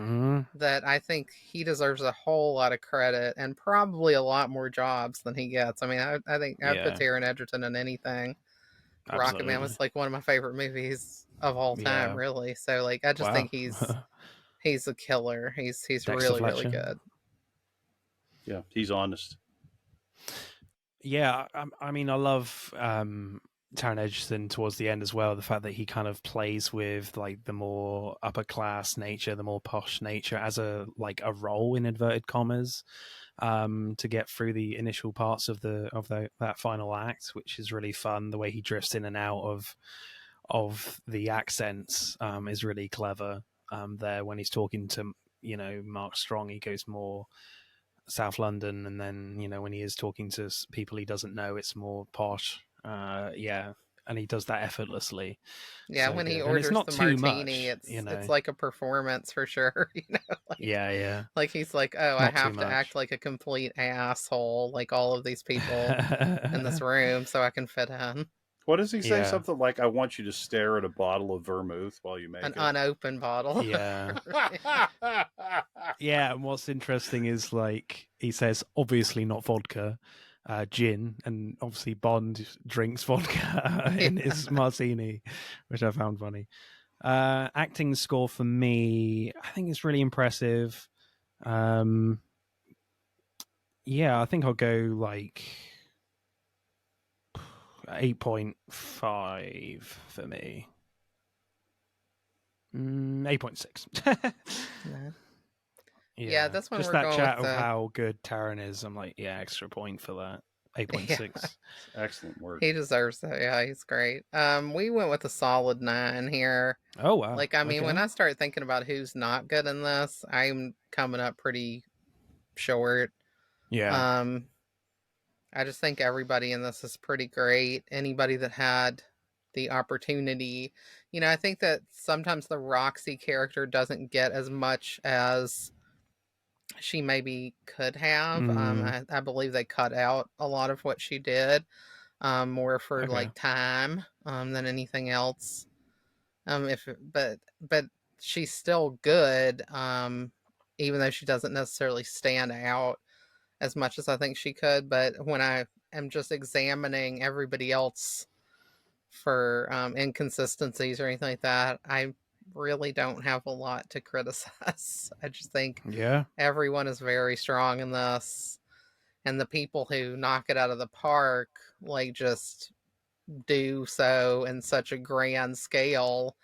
That I think he deserves a whole lot of credit and probably a lot more jobs than he gets. I mean, I think I'd put Taron Egerton in anything. Rocketman was like one of my favorite movies of all time, really. So like, I just think he's a killer. He's really, really good.
Yeah, he's honest.
Yeah, I mean, I love Taron Egerton towards the end as well. The fact that he kind of plays with like the more upper class nature, the more posh nature as a role in inverted commas, to get through the initial parts of that final act, which is really fun. The way he drifts in and out of the accents is really clever. There when he's talking to Mark Strong, he goes more South London, and then when he is talking to people he doesn't know, it's more posh. And he does that effortlessly.
Yeah, when he orders the martini, it's like a performance for sure. Like he's like, I have to act like a complete asshole, like all of these people in this room, so I can fit in.
What does he say? Something like, I want you to stare at a bottle of vermouth while you make
an unopened bottle.
Yeah. Yeah, and what's interesting is like he says, obviously not vodka, gin, and obviously Bond drinks vodka in his martini, which I found funny. Acting score for me, I think it's really impressive. I think I'll go like 8.5 for me. 8.6.
Yeah, that's when
just
we're
that
going
chat
with
of how good Taron is. I'm like, extra point for that. 8.6.
Excellent work.
He deserves that. Yeah, he's great. We went with a solid 9 here.
Oh wow!
Like, I mean, when I start thinking about who's not good in this, I'm coming up pretty short.
Yeah.
I just think everybody in this is pretty great. Anybody that had the opportunity, I think that sometimes the Roxy character doesn't get as much as she maybe could have. I believe they cut out a lot of what she did, more for like time than anything else. But she's still good, even though she doesn't necessarily stand out as much as I think she could. But when I am just examining everybody else for inconsistencies or anything like that, I really don't have a lot to criticize. I just think
yeah,
everyone is very strong in this, and the people who knock it out of the park, like, just do so in such a grand scale.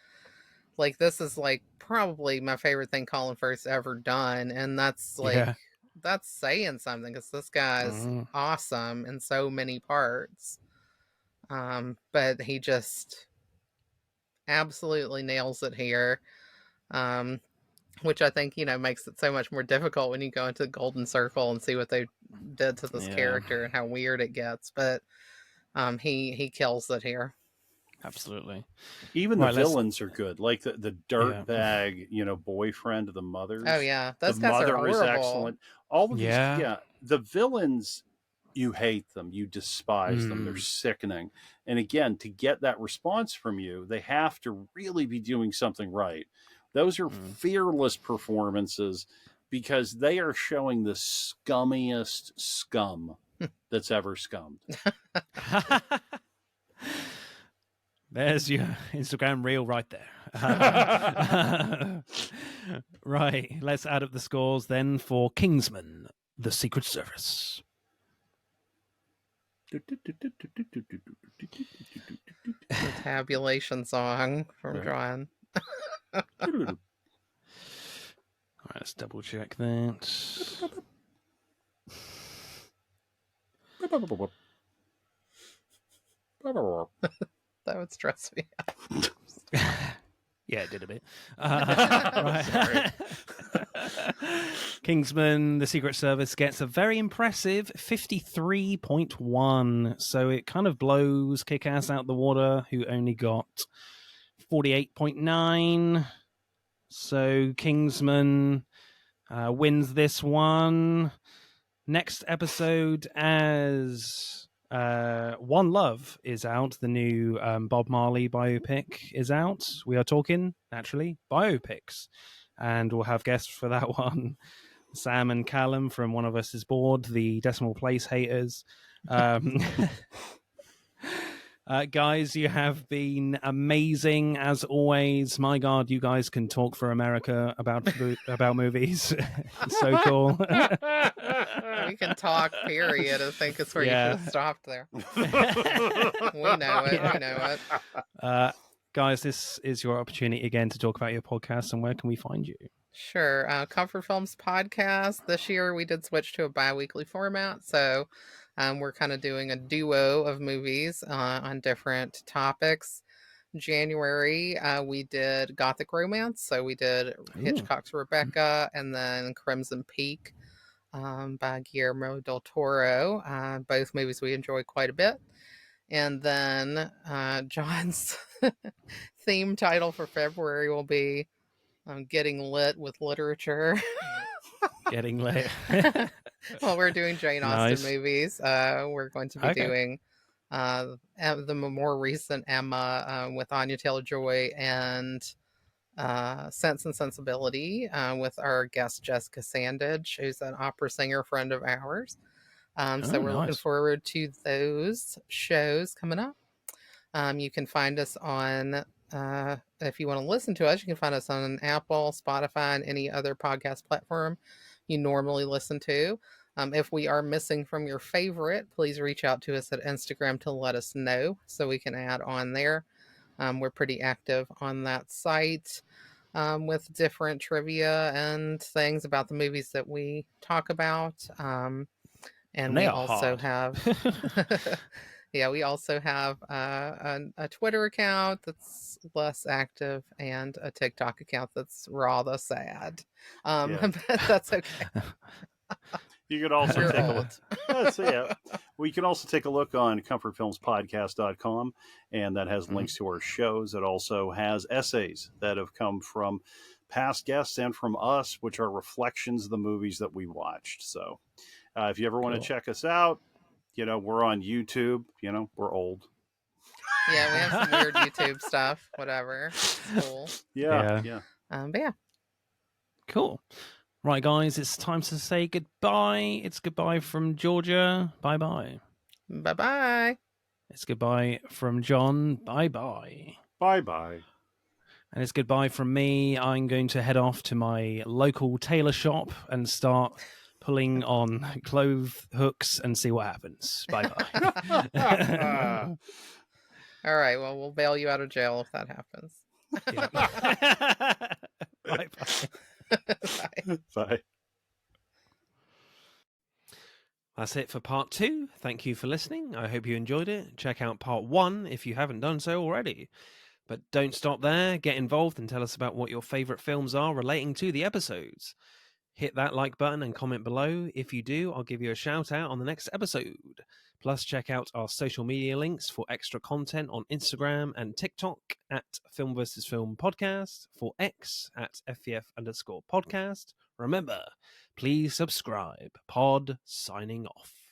Like, this is like probably my favorite thing Colin Firth's ever done, and that's like that's saying something, because this guy's awesome in so many parts. But he just absolutely nails it here. Which I think, makes it so much more difficult when you go into the Golden Circle and see what they did to this character and how weird it gets. But he kills it here.
Absolutely.
Even the villains are good, like the dirtbag, boyfriend of the mother's.
Oh yeah, those guys are horrible. Is excellent.
All of these, the villains, you hate them, you despise them, they're sickening. And again, to get that response from you, they have to really be doing something right. Those are fearless performances, because they are showing the scummiest scum that's ever scummed.
There's your Instagram reel right there. Right, let's add up the scores then for Kingsman, The Secret Service.
The tabulation song from John.
All right, let's double check that.
That would stress me out.
Yeah, it did a bit. Right. Kingsman, The Secret Service, gets a very impressive 53.1. So it kind of blows Kick-Ass out the water, who only got 48.9. So Kingsman wins this one. Next episode, as One Love is out, the new Bob Marley biopic is out. We are talking, naturally, biopics. And we'll have guests for that one. Sam and Callum from One of Us is Bored, the Decimal Place haters. Guys, you have been amazing as always. My God, you guys can talk for America about movies. It's so cool.
We can talk, period. I think it's where you should have stopped there. We know it. We know it.
Guys, this is your opportunity again to talk about your podcast, and where can we find you?
Sure. Comfort Films Podcast. This year we did switch to a bi-weekly format, so we're kind of doing a duo of movies on different topics. January, we did Gothic Romance, so we did Hitchcock's Rebecca, and then Crimson Peak by Guillermo del Toro. Both movies we enjoy quite a bit. And then John's theme title for February will be Getting Lit with Literature.
Getting lit.
Well, we're doing Jane Austen movies. We're going to be doing the more recent Emma with Anya Taylor-Joy, and Sense and Sensibility with our guest Jessica Sandage, who's an opera singer friend of ours. So we're looking forward to those shows coming up. You can find us on, if you want to listen to us, you can find us on Apple, Spotify, and any other podcast platform you normally listen to. If we are missing from your favorite, please reach out to us at Instagram to let us know so we can add on there. We're pretty active on that site with different trivia and things about the movies that we talk about. And we also have, we also have a Twitter account that's less active, and a TikTok account that's rather sad. But that's okay.
You could also take a look. We can also take a look on comfortfilmspodcast.com, and that has links to our shows. It also has essays that have come from past guests and from us, which are reflections of the movies that we watched. So if you ever want to check us out, we're on YouTube. We're old.
Yeah, we have some weird YouTube stuff. Whatever. It's cool.
Yeah.
But yeah.
Cool. Right, guys, it's time to say goodbye. It's goodbye from Georgia. Bye-bye.
Bye-bye.
It's goodbye from John. Bye-bye.
Bye-bye.
And it's goodbye from me. I'm going to head off to my local tailor shop and start pulling on clothes hooks and see what happens. Bye-bye.
All right, well, we'll bail you out of jail if that happens.
Bye-bye.
Bye.
Bye.
That's it for part 2. Thank you for listening. I hope you enjoyed it. Check out part 1 if you haven't done so already. But don't stop there. Get involved and tell us about what your favourite films are relating to the episodes. Hit that like button and comment below. If you do, I'll give you a shout out on the next episode. Plus, check out our social media links for extra content on Instagram and TikTok at Film vs. Film Podcast, for X at FVF_podcast. Remember, please subscribe. Pod signing off.